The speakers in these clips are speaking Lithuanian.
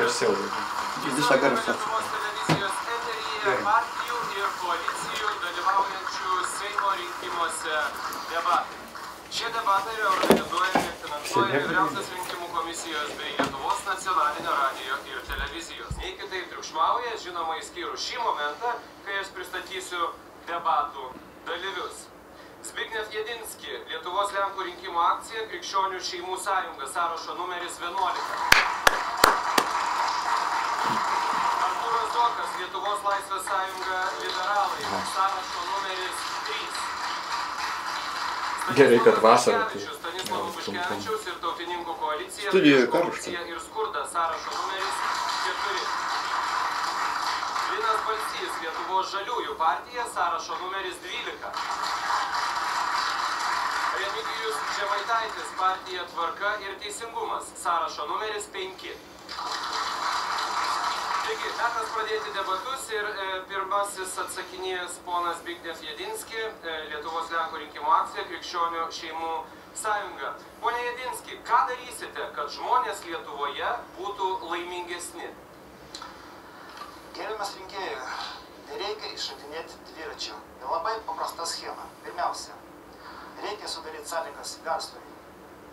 garsiau. Visą garsą. Partijų ir koalicijų dalyvaujančių Seimo rinkimuose debatai. Šie debatai yra organizuojami ir finansuojami Vyriausiosios rinkimų komisijos bei Lietuvos nacionalinio radijo ir televizijos. Nei kitaip triukšmauja, žinoma, išskyrus šį momentą, kai aš pristatysiu debatų dalyvius. Zbigniew Jedinski, Lietuvos Lenkų rinkimų akcija, Krikščionių šeimų sąjunga, sąrašo numeris 11. Artūras Zuokas, Lietuvos Laisvės sąjunga, liberalai, sąrašo numeris 3. Gerai, kad vasara. Stanislavų Puškevičiaus ir tautininkų koalicija, karšta. Ir skurda, sąrašo numeris 4. Linas Balsys, Lietuvos žaliųjų partija, sąrašo numeris 12. Remigijus Žemaitaitis, partija Tvarka ir teisingumas, sąrašo numeris 5. Taigi, metas pradėti debatus ir pirmasis atsakinės ponas Zbigniew Jedinski, Lietuvos Lenkų rinkimų akcija, Krikščionių šeimų sąjunga. Pone Jedinski, ką darysite, kad žmonės Lietuvoje būtų laimingesni? Gerbiamas rinkėjų, nereikia išradinėti dviračių. Labai paprasta schema. Pirmiausia, reikia sudaryti sąlygas verslui,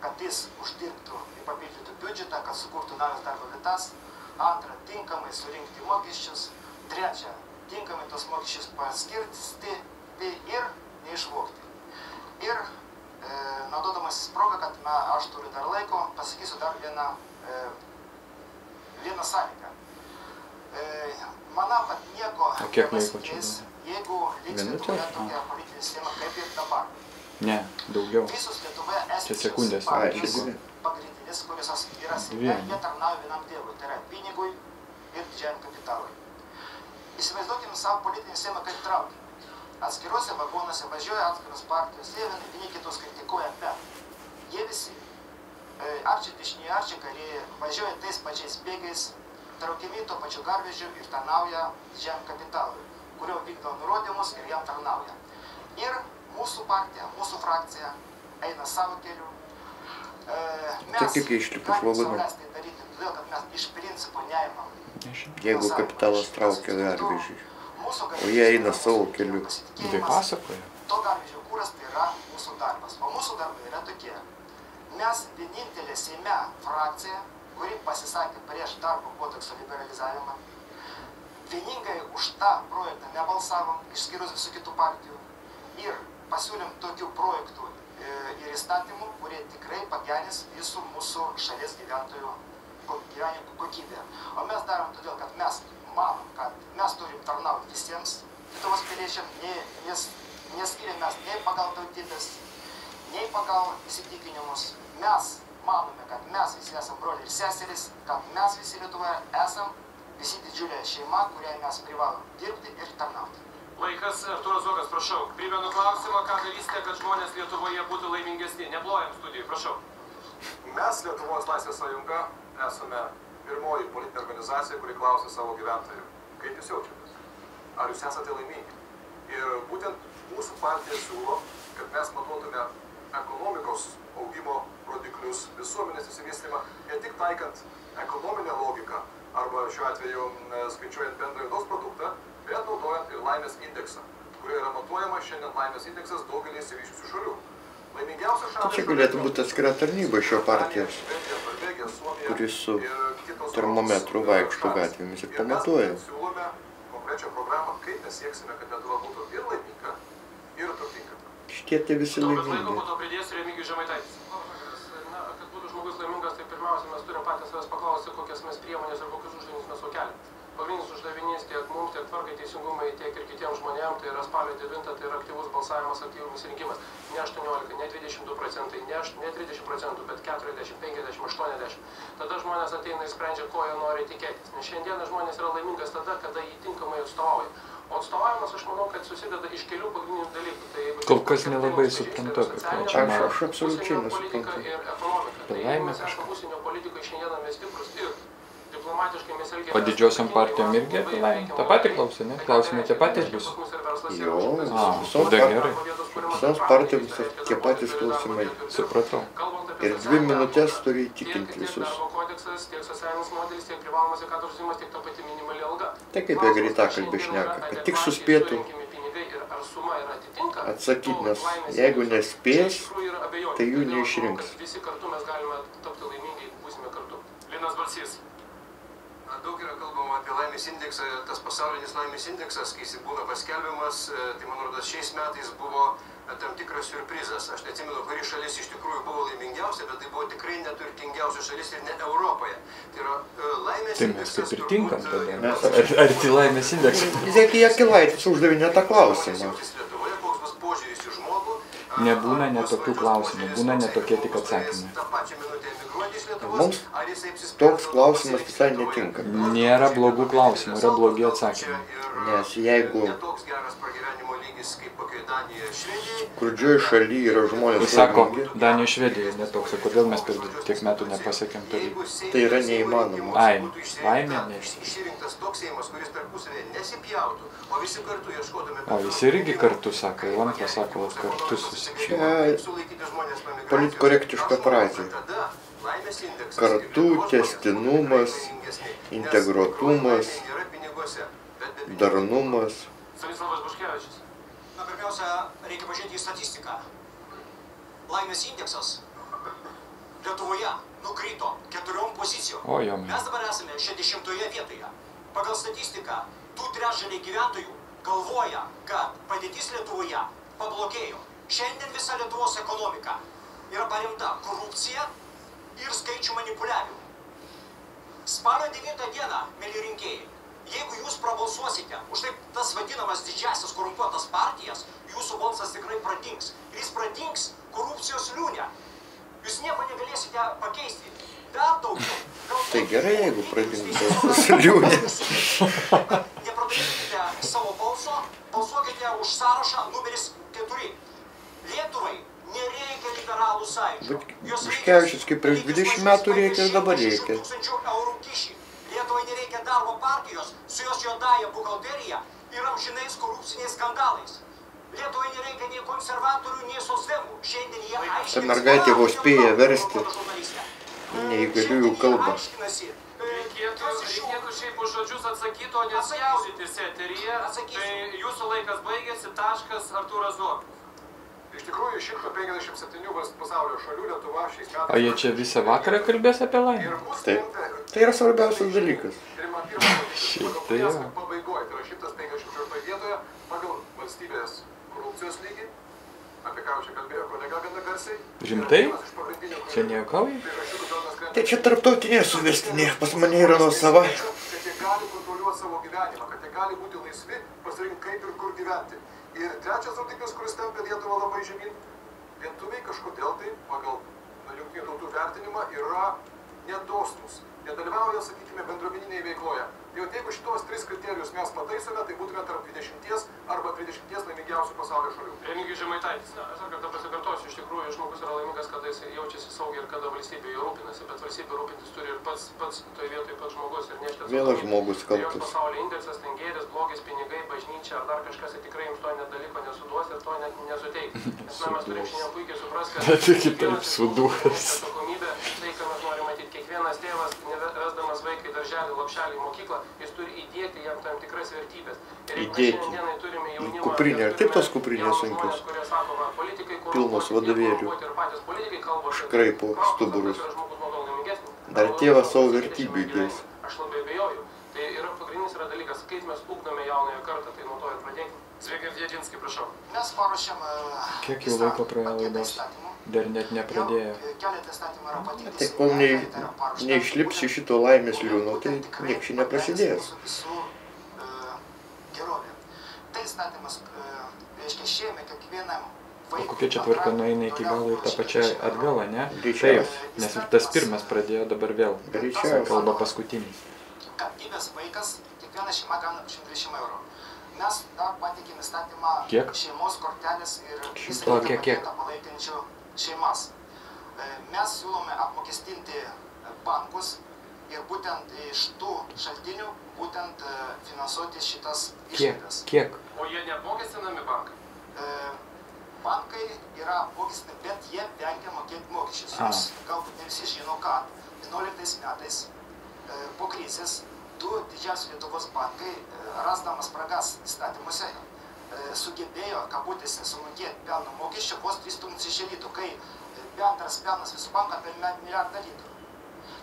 kad jis uždirbtų ir papildytų biudžetą, kad sukurtų naujas darbo vietas. Antra, tinkamai surinkti mokesčius. Trečia, tinkamai tos mokesčius paskirsti ir neišvogti. Ir naudodamasis progą, kad aš turiu dar laiko, pasakysiu dar vieną sąlygą. Manau, kad nieko nepasikeis, jeigu liks Lietuvoje tokia politinė sistema kaip ir dabar. Ne, daugiau. Visos Lietuvoje sekundės. partijos pagrindinis, kurios yra Seime, jie tarnauja vienam dievui, tai yra pinigui ir didžiajam kapitalui. Įsivaizduokime savo politinį sistemą kaip traukinį. Atskiruose vagonuose važiuoja atskiros partijos, jie vieni kitus kritikuoja, bet jie visi, arčiai dešiniai, arčiai kairieji, važiuoja tais pačiais bėgiais, traukiami tuo pačiu garvežiu ir tarnauja didžiajam kapitalui, kurio vykdo nurodymus ir jam tarnauja. Ir mūsų partija, mūsų frakcija eina savo keliu. Mes galim sauliaisti daryti, todėl kad mes iš principo neimam. Jeigu kapitalas traukia garvežį, o jie eina savo keliu. Tai pasakoja. To garvežio kūras tai yra mūsų darbas. O mūsų darbai yra tokie. Mes vienintelė Seime frakcija, kuri pasisakė prieš darbo kodekso liberalizavimą. Vieningai už tą projektą nebalsavom, išskyrus visų kitų partijų. Ir pasiūlėm tokių projektų ir įstatymų, kurie tikrai pagerins visų mūsų šalies gyventojų gyvenimo kokybę. O mes darom todėl, kad mes manom, kad mes turim tarnauti visiems Lietuvos piliečiams, neskiriam mes nei pagal tautybės, nei pagal įsitikinimus. Mes manome, kad mes visi esam broliai ir seserys, kad mes visi Lietuvoje esam visi didžiulė šeima, kuriai mes privalom dirbti ir tarnauti. Laikas, Artūras Zuokas, prašau. Primenu klausimą, ką darysite, kad žmonės Lietuvoje būtų laimingesni. Neplojam studijų, prašau. Mes, Lietuvos Laisvės sąjunga, esame pirmoji politinė organizacija, kuri klausia savo gyventojų, kaip jūs jaučiatės? Ar jūs esate laimingi? Ir būtent mūsų partija siūlo, kad mes matuotume ekonomikos augimo rodiklius, visuomenės įsivystymą, ne tik taikant ekonominę logiką, arba šiuo atveju skaičiuojant bendrą vidaus produktą, bet naudojant ir laimės indeksą, kurioje yra matuojama šiandien laimės indeksas daugelį išsivysčiusių šalių. Laimingiausia šalis... Čia galėtų būti atskira tarnyba šio partijos, kuris su termometru vaikšto gatvėmis ir pamatuoja. Siūlome konkrečią programą, kaip mes sieksime, kad Lietuva būtų ir laiminga, ir turtinga. Šitie tie visi laimingi. Laiko po to pridėsiu Remigijus Žemaitaitis. Kad būtų žmogus laimingas, tai pirmiausia, mes turim patys savęs paklausti, kokias mes priemonės ir kokius uždavinius mes keliam. Pagrindinis uždavinys tiek mums, tiek Tvarkai, Teisingumai, tiek ir kitiems žmonėms, tai yra spalio 9, tai yra aktyvus balsavimas, aktyvus rinkimas. Ne 18, ne 22%, ne 30%, bet 40, 50, 80. Tada žmonės ateina ir sprendžia, ko jie nori tikėtis. Nes šiandieną žmonės yra laimingas tada, kada jį tinkamai atstovauja. O atstovavimas, aš manau, kad susideda iš kelių pagrindinių dalykų. Tai, kol kas nelabai suprantu, kad čia man. Aš absoliučiai nesuprantu. Ir ekonomika. Tai jeigu mes esame užsienio politikoje, šiandieną mes stiprus ir Diplomatiškai mes elgiamės. O didžiosiom partijom irgi apie laimę? Ta pati klausė, ne? Klausimai tie patys bus. Jo, Tada gerai. visoms partijoms tie patys klausimai. Supratau. Ir 2 minutės turi įtikinti visus. Tiek socialinis modelis, tiek privalomas sveikatos draudimas, tiek ta pati minimali alga. Tai kaip jie greitakalbė šneka, kad tik suspėtų atsakyti, nes jeigu nespės, tai jų neišrinks. Visi kartu mes galime tapti laimingi, jeigu būsime kartu. Linas Balsys. Daug yra kalbama apie laimės indeksą, tas pasaulinis laimės indeksas, kai jis būna paskelbiamas, tai man rodos šiais metais buvo tam tikras siurprizas. Aš neatsimenu, kuri šalis iš tikrųjų buvo laimingiausia, bet tai buvo tikrai neturtingiausia šalis ir ne Europoje. Tai yra laimės Tai mes indeksas. kaip ir tinkam tada. Arti laimės indeksai. Zeki Jakilaitis uždavinė tą klausimą. Lietuvoje koks bus požiūris į žmogų. Nebūna ne tokių klausimų, būna ne tokie tik atsakymai. tą pačią minutę emigruoti iš Lietuvos, Mums ar jisai apsispręs toks dėl klausimas to, visai kad netinka. Nėra blogų klausimų, yra blogi atsakymai. Nes jeigu netoks geras pragyvenimo lygis kaip kokioj Danijoje, Švedijoje, skurdžioj šaly yra žmonės Jis sako, laimingi, Danija Švedija netoks, o kodėl mes per tiek metų nepasiekėm to lygio? tai yra neįmanoma. Ai, laimė ne. išrinktas toks Seimas, kuris tarpusavėje nesipjautų, o visi kartu ieškodami... O visi irgi kartu sako, jau antras sako, vat kartu susišyma. Politkorektiška frazė. Kartu, tęstinumas, integruotumas, darnumas. Stanislavas Buškevičius. Na, pirmiausia, reikia pažiūrėti į statistiką. Laimės indeksas Lietuvoje nukrito 4 pozicijom. O, jo, Mes dabar esame 60 vietoje. Pagal statistiką, 2/3 gyventojų galvoja, kad padėtis Lietuvoje pablogėjo. Šiandien visa Lietuvos ekonomika yra paremta korupcija ir skaičių manipuliavimu. Spalio 9 dieną, mėly rinkėjai, jeigu jūs prabalsuosite už taip tas vadinamas didžiasias korumpuotas partijas, jūsų balsas tikrai pradings. Ir jis pradings korupcijos liūne. Jūs nieko negalėsite pakeisti. Dar daugiau. Tai gerai, jeigu pradings liūnė. Nepradarykite savo balso, balsuokite už sąrašą numeris 4. Lietuvai nereikia liberalų sąjūdžio. Buškevičius kaip prieš 20 metų reikia ir dabar reikia. 100 000 eurų kyšį. Lietuvai nereikia darbo partijos su jos juodąja buhalterija ir amžinais korupciniais skandalais. Lietuvai nereikia nei konservatorių, nei socdemų. Šiandien jie aiškinasi... Ta mergaitė vos spėja versti neįgaliųjų kalbą. Reikėtų šiaip už žodžius atsakyti, o nesjaudytis eteryje. Tai jūsų laikas baigėsi, taškas Artūras Zuokas. Iš tikrųjų, 157 pasaulio šalių Lietuva šiais metais... O jie čia visą vakarą kalbės apie laimę? Taip. Tai yra svarbiausias dalykas. Šiaip tai jo. Pabaigoje, tai yra 154 vietoje pagal valstybės korupcijos lygį, apie ką čia kalbėjo kolega gana garsiai. Rimtai? Čia nejuokauji? Tai čia tarptautinė suvestinė, pas mane yra nuosava. Kad jie gali kontroliuoti savo gyvenimą, kad jie gali būti laisvi, pasirinkti kaip ir kur gyventi. Ir trečias rodiklis, kuris tempia Lietuvą labai žemyn, lietuviai kažkodėl tai, pagal jungtinių tautų vertinimą, yra nedosnūs. Nedalyvauja, sakykime, bendruomeninėje veikloje. Tai jau jeigu šitos 3 kriterijus mes pataisome, tai būtume tarp 20 arba 30 laimingiausių pasaulio šalių. Remigijus Žemaitaitis. Aš dar kartą pasikartosiu, iš tikrųjų žmogus yra laimingas, kada jis jaučiasi saugiai ir kada valstybė jo rūpinasi, bet valstybė rūpintis turi ir pats toje vietoje pats žmogus ir nešti atsakomybę. Vienas žmogus Joks kaltas. pasaulio indeksas, ten gėris, blogis, pinigai, bažnyčia ar dar kažkas, tai tikrai jums to nedalyko nesuduos ir to net nesuteiks. Nes na, mes turim šiandien puikiai supras, kad Bet tik kitaip suduos. atsakomybė, tai ką mes norime matyti, kiekvienas tėvas, vesdamas vaiką į darželį, lopšelį, į mokyklą, jis turi įdėti jam tam tikras vertybės. Ir jeigu Įdėti. šiandienai turime jaunimą, Kuprinė, ir taip tos kuprinės jaunus sunkios. žmonės, kurie sako, va, politikai korumpuoti, Pilnos vadovėlių. jie korumpuoti ir patys politikai kalba, kad Škraipo klausimas, stuburus. kad yra žmogus nuo to laimingesnis. Dar tėvas savo vertybių įdės. Aš labai abejoju. Tai yra pagrindinis dalykas, kaip mes ugdome jaunąją kartą, tai nuo to ir pradėkime. Sveiki, Dėdžinski, prašau. Mes paruošėm Kiek jau laiko praėjo laidos? Dar net nepradėjo. Keletą įstatymų yra pateikti. Tai kol neišlips iš šito laimės liūno, tai nieks čia neprasidės. Tai įstatymas, reiškia, šiemet kiekvienam O vaikui... kokia čia tvarka nueina iki galo ir tą pačią atgalą, ne? Taip, Greičiausiai. nes tas pirmas pradėjo dabar vėl. Greičiausiai. Kalba paskutinis. Kad gimęs vaikas, kiekviena šeima gauna 120 eurų. Mes dar pateikėm įstatymą Kiek? šeimos kortelės ir O, kiek? palaikančių šeimas. Mes siūlome apmokestinti bankus ir būtent iš tų šaltinių būtent finansuoti šitas Kiek? išlaidas. Kiek? O jie neapmokestinami bankai? Bankai yra apmokestinami, bet jie vengia mokėti mokesčius. Jūs galbūt ne visi žino, kad 11 metais po krizės du didžiausi Lietuvos bankai, rasdamas spragas įstatymuose, sugebėjo, kabutėse, sumokėti pelno mokesčio vos 3000 litų, kai bendras pelnas visų bankų apie milijardą litų.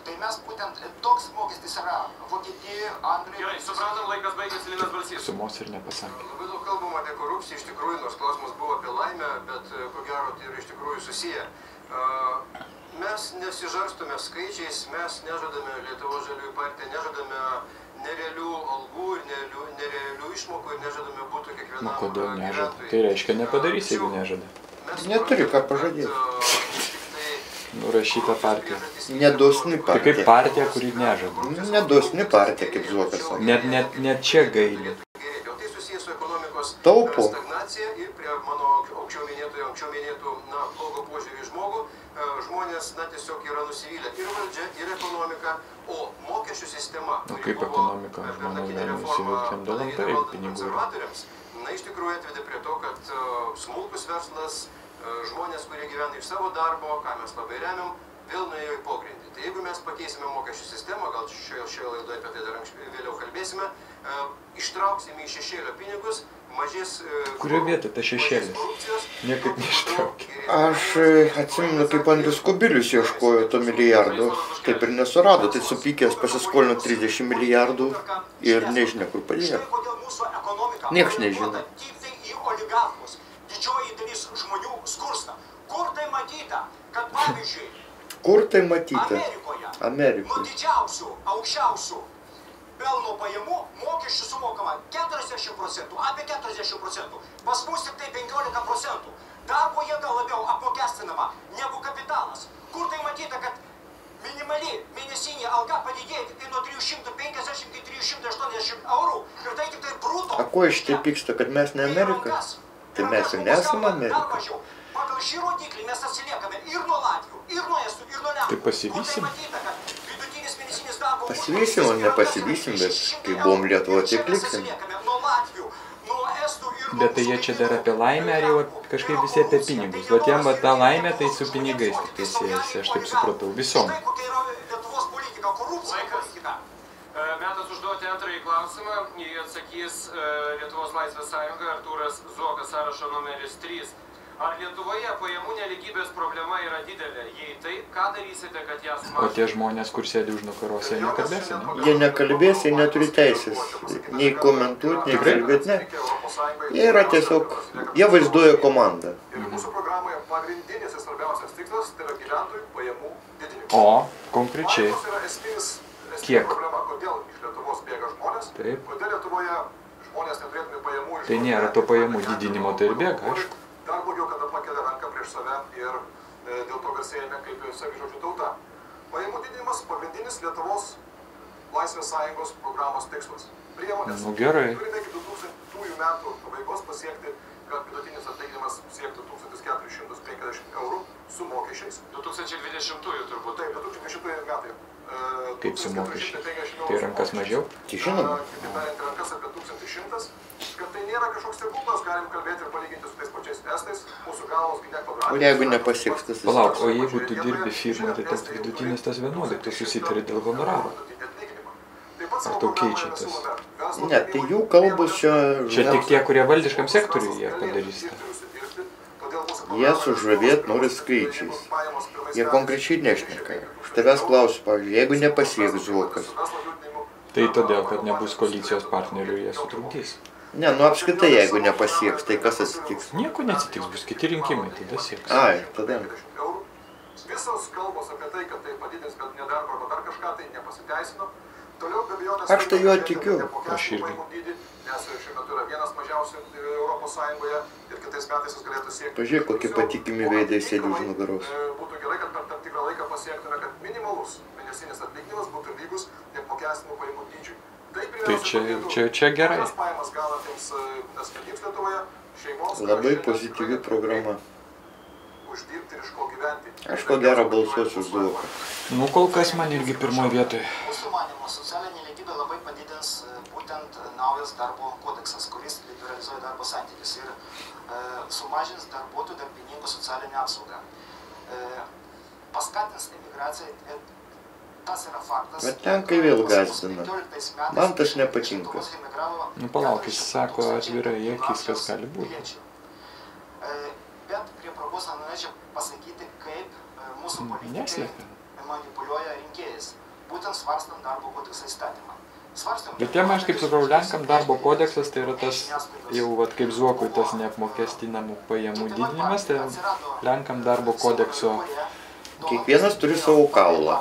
Tai mes būtent toks mokestis yra Vokietijoje, Anglijoje. Gerai, supratom, laikas baigėsi, Linas Balsys. Sumos ir nepasakė. Labai daug kalbama apie korupciją, iš tikrųjų, nors klausimas buvo apie laimę, bet ko gero tai yra iš tikrųjų susiję. Mes nesižarstome skaičiais, mes nežadame, Lietuvos žaliųjų partija, nežadame nerealių algų ir nerealių išmokų ir nežadame būtų kiekvienam Nu, kodėl nežada? gyventojui. Tai reiškia nepadarys, jeigu nežada. Neturi ką pažadėti. Nurašyta partija. Nedosni Tai kaip partija. partija, kuri nežada. Nedosni partija, kaip Zuokas sako. Net čia gaili. O tai susijęs su ekonomikos Taupo. stagnacija ir prie mano anksčiau minėtų blogo požiūrį į žmogų. Žmonės tiesiog yra nusivylę ir valdžia, ir ekonomika, o mokesčių sistema, O kaip ekonomika? Žmonės gali nusivilti dėl LMP pinigų. konservatoriams, iš tikrųjų atvedė prie to, kad smulkus verslas, žmonės, kurie gyvena iš savo darbo, ką mes labai remiam, vėl nuėjo į pogrindį. Tai jeigu mes pakeisime mokesčių sistemą, gal šioje laidoje apie tai dar vėliau kalbėsime, ištrauksime iš šešėlio pinigus, mažės... Kurio vietoj ta šešėlis? Niekaip neištraukė. Aš atsimenu, kaip Andrius Kubilius ieškojo to milijardo, taip ir nesurado, tai supykęs pasiskolino 30 milijardų ir nežinia, kur padėjo. Štai kodėl mūsų ekonomika Nieks nežino. orientuota tiktai į oligarchus. Didžioji dalis žmonių skursta. Kur tai matyta, kad pavyzdžiui Kur tai matyti? Amerikoje nuo didžiausių, aukščiausių pelno pajamų mokesčių sumokama 40%, apie 40%. Pas mus tik tai 15%. Darbo jėga labiau apmokestinama negu kapitalas. Kur tai matyta, kad minimali mėnesinė alga padidėjo tik tai nuo 350 iki 380 eurų. Ir tai tik tai bruto. A ko iš tai pyksta, kad mes ne Amerika? Tai mes ir nesame Amerika. Pagal šį rodiklį mes atsiliekame ir nuo Latvių, ir nuo Estų, ir nuo Lenkų. Tai pasivysim. Pasivysim, o nepasivysim, bet kai buvom Lietuva, tiek liksim. Bet tai jie čia dar apie laimę, ar jau kažkaip visi apie pinigus? Vat jiem ta laimė, tai su pinigais tik tai siejasi, aš taip supratau, visom. Štai kokia yra Lietuvos politika, korupcija politika. Metas užduoti antrąjį klausimą. Jį atsakys Lietuvos Laisvės Sąjunga, Artūras Zuokas, sąrašo numeris 3. Ar Lietuvoje pajamų neligybės problema yra didelė? Jei taip, ką darysite, kad ją O sumažintumėte? tie žmonės, kur sėdi už nugaros, jie nekalbės, ne? Jie nekalbės, jie neturi teisės. Nei komentuoti, nei kalbėti, ne. Jie yra tiesiog, jie vaizduoja komandą. Ir mūsų programoje pagrindinis ir svarbiausias tikslas tai yra gyventojų pajamų didinimas. O, konkrečiai. Pajamos yra esminis Kiek? problema, kodėl iš Lietuvos bėga žmonės, Taip. kodėl Lietuvoje žmonės neturėtume pajamų iš... Tai nėra to pajamų didinimo, tai ir bėga, aišku. Dar blogiau, kada pakelia ranką prieš save ir dėl to garsėjame kaip savižodžių tauta. Pajamų didinimas pagrindinis Lietuvos Laisvės Sąjungos programos tikslas. Priemonės. Nu, gerai. Turime iki 2000 metų pabaigos pasiekti, kad vidutinis atlyginimas siektų 1450 eurų su mokesčiais. 2020-ųjų turbūt. Taip, 2020 metai. Kaip su mokesčiais? Tai rankas mažiau? Tai žinoma. Kitaip tariant, rankas apie 1100. Kad tai nėra kažkoks stebuklas, galim kalbėti ir palyginti su tais pačiais estais. Mūsų galvos gi ne kvadratinės. O jeigu nepasieks, tas Palauk, o jeigu tu dirbi firmoje, tai tas vidutinis tas vienodai, tu susitari dėl honoraro. Ar tau keičia tas? Ne, tai jų kalbos čia... Čia tik tie, kurie valdiškam sektoriui jie padarys tą. Jie sužavėt nori skaičiais. Jie konkrečiai nešneka. Aš tavęs klausiu, pavyzdžiui, jeigu nepasieks Zuokas. Tai todėl, kad nebus koalicijos partnerių, jie sutrukdys. Ne, nu apskritai, jeigu nepasieks, tai kas atsitiks? Nieko neatsitiks, bus kiti rinkimai, tada sieks. Ai, tada. Visos kalbos apie tai, kad tai padidins nedarbo arba dar kažką, tai nepasiteisino. Toliau be abejonės... Aš tai juo tikiu. Aš irgi. Nes šiuo metu yra vienas mažiausių Europos Sąjungoje ir kitais metais jis galėtų siekti... Pažiūrėk, kokie patikimi veidai sėdi už nugaros. Būtų gerai, kad per tam tikrą laiką pasiektume, kad minimalus mėnesinis atlyginimas būtų lygus neapmokestinamų pajamų dydžiui. Tai čia gerai. Pajamas gaunantiems asmenims Lietuvoje, šeimoms... Labai pozityvi programa. Uždirbti ir iš ko gyventi. Aš ko gero balsuosiu už Zuoką. Nu, kol kas man irgi pirmoje vietoje. Mūsų manymu, socialinė lygybė labai padidins būtent naujas darbo kodeksas, kuris liberalizuoja darbo santykius ir sumažins darbuotojų darbininkų socialinę apsaugą. Paskatins emigraciją, tas yra faktas. Bet lenkai vėl gąsdina. Man tas nepatinka. Nu palauk, jis sako atvirai į akis, kas gali būti. Bet prie progos norėčiau pasakyti, kaip mūsų politikai manipuliuoja rinkėjais, būtent svarstant darbo kodeksą įstatymą. Bet jam, aš kaip supratau, lenkam darbo kodeksas, tai yra tas, jau vat, kaip Zuokui, tas neapmokestinamų pajamų didinimas, tai lenkam darbo kodekso. Kiekvienas turi savo kaulą.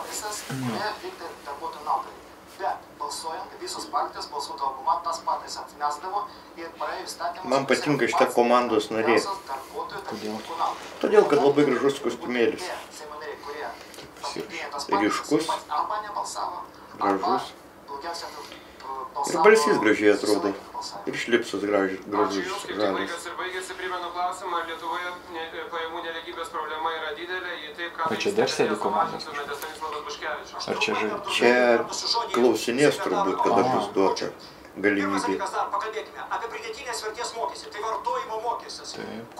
Visos partijos balsų dauguma tas pataisas atmesdavo ir praėjo įstatymus. Man patinka šita komandos narė. Kodėl? Todėl, kad labai gražus kostiumėlis. Ryškus, gražus. Ir balsys gražiai atrodo. Ir šlipsas gražus, žalias. Laikas ir baigėsi, primenu klausimą, Lietuvoje pajamų nelygybės problema yra didelė, jį taip, ką... O čia dar sėdi komandos? Ar čia žaidžia? Čia klausinės turbūt, kada bus duota galimybė. Pakalbėkime apie pridėtinės vertės mokestį, tai vartojimo mokestis.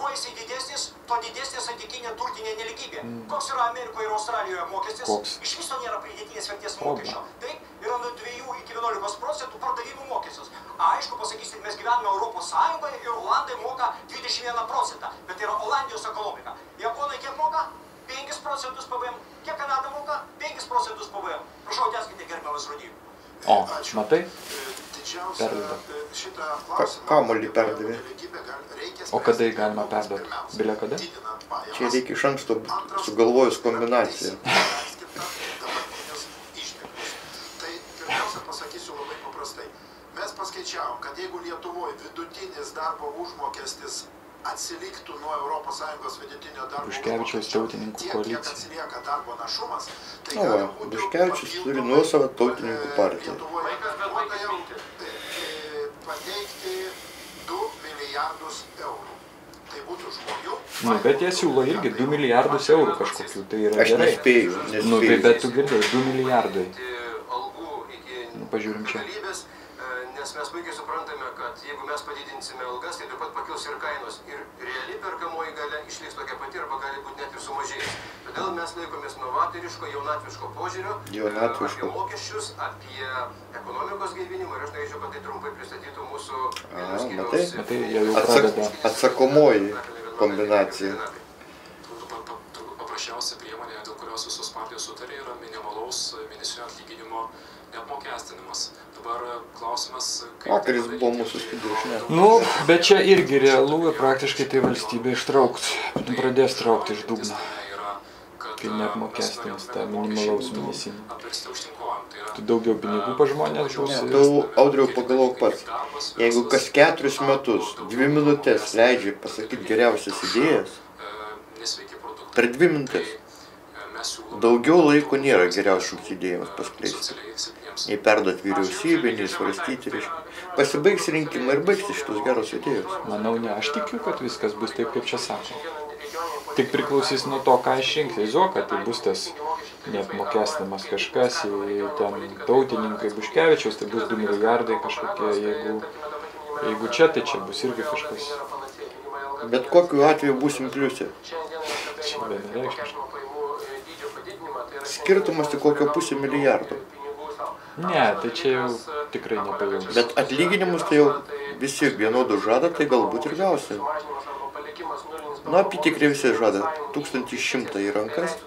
Kuo jisai didesnis, to didesnė santykinė turtinė nelygybė. Koks yra Amerikoje ir Australijoje mokestis? Iš viso nėra pridėtinės vertės mokesčio. Taip, yra nuo 2 iki 11% pardavimų mokesčius. Aišku, pasakysit, mes gyvename Europos Sąjungoje ir Olandai moka 21%, bet yra Olandijos ekonomika. Japonai kiek moka? 5% PVM. Kiek Kanada moka? 5% PVM. Prašau, tęskite, gerbiamas Rody. O, matai? Perdavė. Kamuolį perdavė. O kada jį galima perduoti? Bilia kada? Čia reikia iš anksto sugalvojus kombinaciją. Tai pirmiausia pasakysiu labai paprastai. Mes paskaičiavom, kad jeigu Lietuvoje vidutinis darbo užmokestis atsiliktų nuo ES vidutinio darbo Buškevičiaus tautininkų koalicija. kiek atsilieka darbo našumas, tai O, Buškevičius turi nuosavą tautininkų partiją. Pateikti 2 milijardus eurų. Tai būtų žmonių... Nu, bet jie siūlo irgi 2 milijardus eurų kažkokių, tai yra Aš gerai. nespėju, Nu, tai bet tu girdėjai, 2 milijardai. Nu, pažiūrim čia. Nes mes puikiai suprantame, kad jeigu mes padidinsime algas, tai taip pat pakils ir kainos. Ir reali perkamoji galia išliks tokia pati arba gali būti net ir sumažėjus. Todėl mes laikomės novatoriško, jaunatviško požiūrio apie mokesčius, apie ekonomikos gaivinimą. Ir aš norėčiau, kad tai trumpai pristatytų mūsų skyriaus. Matai, jie jau pradeda. Atsakomoji kombinacija. Paprasčiausia priemonė, dėl kurios visos partijos sutarė, yra minimalaus mėnesinio atlyginimo neapmokestinimas. Dabar klausimas, Vakaris buvo mūsų studijos, ne? Nu, bet čia irgi realu ir praktiškai tai valstybė ištraukt. Pradės traukti iš dugno. Kai neapmokestins tą minimalaus mėnesinį. Tu daugiau pinigų pa žmonės būsi. Tu, Audriau, pagalvok pats. Jeigu kas 4 metus 2 minutės leidžia pasakyti geriausias idėjas, per 2 minutės daugiau laiko nėra geriausiams idėjams paskleisti. Nei perduot vyriausybę, nei svarstyti, reiškia. Pasibaigs rinkimai ir baigsis šitos geros idėjos. Manau, ne, aš tikiu, kad viskas bus taip, kaip čia sako. Tik priklausys nuo to, ką išrinks. Į Zuoką tai bus tas neapmokestinamas kažkas, į ten tautininkai Buškevičiaus, tai bus 2 milijardai kažkokie, jeigu čia, tai čia bus irgi kažkas. Bet kokiu atveju būsim pliusė. Čia vienareikšmiškai. Skirtumas tik kokio pusę milijardo. Ne, tai čia jau tikrai nepajaugs. Bet atlyginimus tai jau visi vienodų žada, tai galbūt ir gausim. Nu, apytikriai visi žada 1100 į rankas.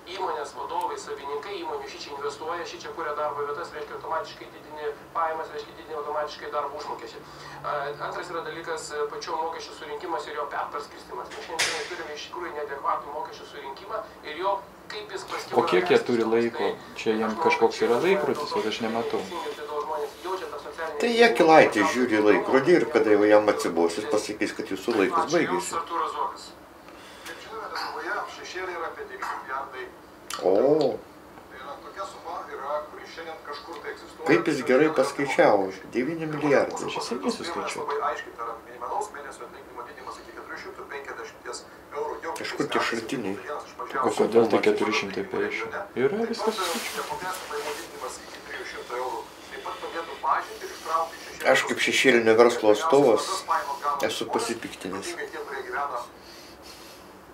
Įmonės vadovai, savininkai įmonių šičia investuoja, šičia kuria darbo vietas, reiškia automatiškai didini pajamas, reiškia didini automatiškai darbo užmokesčiai. Antras yra dalykas pačio mokesčių surinkimas ir jo perpaskirstimas. Mes šiandien turime iš tikrųjų neadekvatų mokesčių surinkimą ir jo kaip jis paskiau... O kiek jie turi laiko? Čia jiem kažkoks yra laikrodis, o aš nematau. Tai jie kilaitė žiūri laikrodį ir kada jau jam atsibos, jis pasakys, kad jūsų laikas baigėsi. Šešėliai yra apie 9 milijardai. O, Tai yra tokia suma, kuri šiandien kažkur tai egzistuoja. kaip jis gerai paskaičiavo, 9 milijardai. Čia seniai suskaičiuoti. Labai aiškiai, tai yra minimalaus mėnesio atlyginimo didinimas iki 450 eurų. Kažkur tie šaltiniai. O kodėl tai 450? Yra viskas suskaičiuoti. Neapmokestinamų didinimas iki 200 eurų. Taip pat padėtų mažinti ir ištraukti šešėlio. Aš kaip šešėlinio verslo atstovas esu pasipiktinęs. Ypatingai tie, kurie gyvena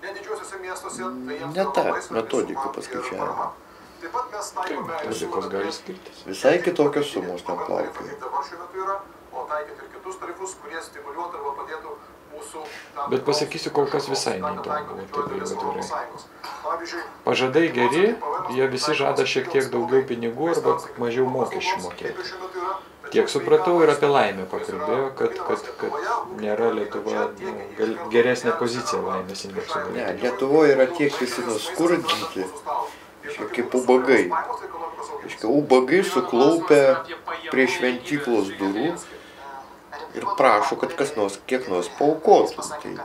ne didžiuosiuose miestuose, tai jiems Ne ta labai svarbi metodika suma ir paskaičiavimo. parama. Taip pat mes taikome ir Muzikos gali skirtis. Visai kitokios sumos ten plaukioja. kaip dabar šiuo metu yra, o taikyti ir kitus tarifus, kurie stimuliuotų arba padėtų mūsų... Bet pasakysiu, kol kas visai neįdomu, taip jeigu atvirai. Pavyzdžiui, Pažadai geri, jie visi žada šiek tiek daugiau pinigų arba mažiau mokesčių mokėti. Tiek supratau ir apie laimę pakalbėjo, kad nėra Lietuva geresnė pozicija laimės indekso. Ne, Lietuvoje yra tiek visi nuskurdinti, kaip ubagai. Ubagai suklaupę prie šventyklos durų ir prašo, kad kas nors kiek nors paaukotų. Tai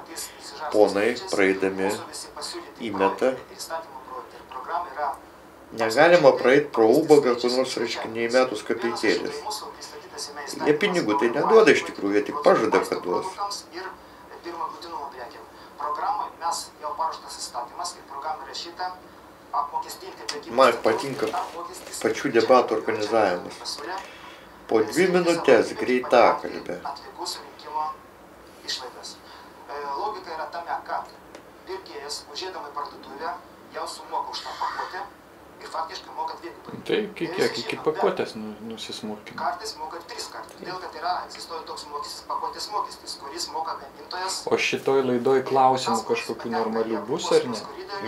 ponai praeidami įmeta. Negalima praeiti pro ubagą, kur nors, reiškia, neįmetus kapeikėlės. Jie pinigų tai neduoda iš tikrųjų, jie tik pažada, kad duos. Programai mes jau paruoštas įstatymas ir programai rašyta apmokestinti Man patinka pačių debatų organizavimas. Po 2 minutės greitakalbė. Atlikų surinkimo išlaidas. Logika yra tame, kad pirkėjas, užėdama į parduotuvę, jau sumoka už tą pakuotę ir faktiškai moka dvigubai. Tai kiek iki pakuotės nusismulkina. Kartais moka 3 kartus. Todėl, kad egzistuoja toks mokestis, pakuotės mokestis, kuris moka gamintojas. O šitoj laidoj klausimų kažkokių normalių bus ar ne?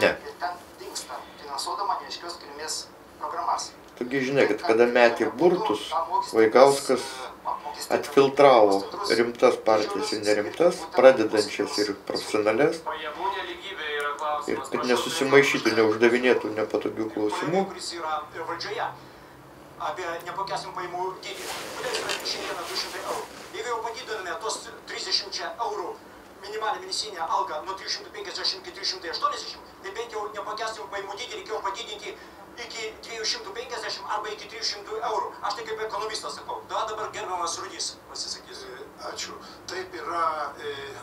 Ne. Ir ten dingsta, finansuodama neaiškios kilmės programas. Tugi žinai, kad kada metė burtus, Vaigauskas atfiltravo rimtas partijas ir nerimtas, pradedančias ir profesionales, ir kad nesusimaišytų, neuždavinėtų nepatogių klausimų. Apie neapmokestinamų pajamų dydį. Kodėl yra šiandieną 200 eurų? Jeigu jau padidiname tos 30 eurų minimalią mėnesinę algą nuo 350 iki 380, tai bent jau neapmokestinamų pajamų dydį reikėjo padidinti iki 250 arba iki 300 eurų. Aš tai kaip ekonomistas sakau. Dabar gerbiamas Rudys pasisakys. Ačiū. Taip yra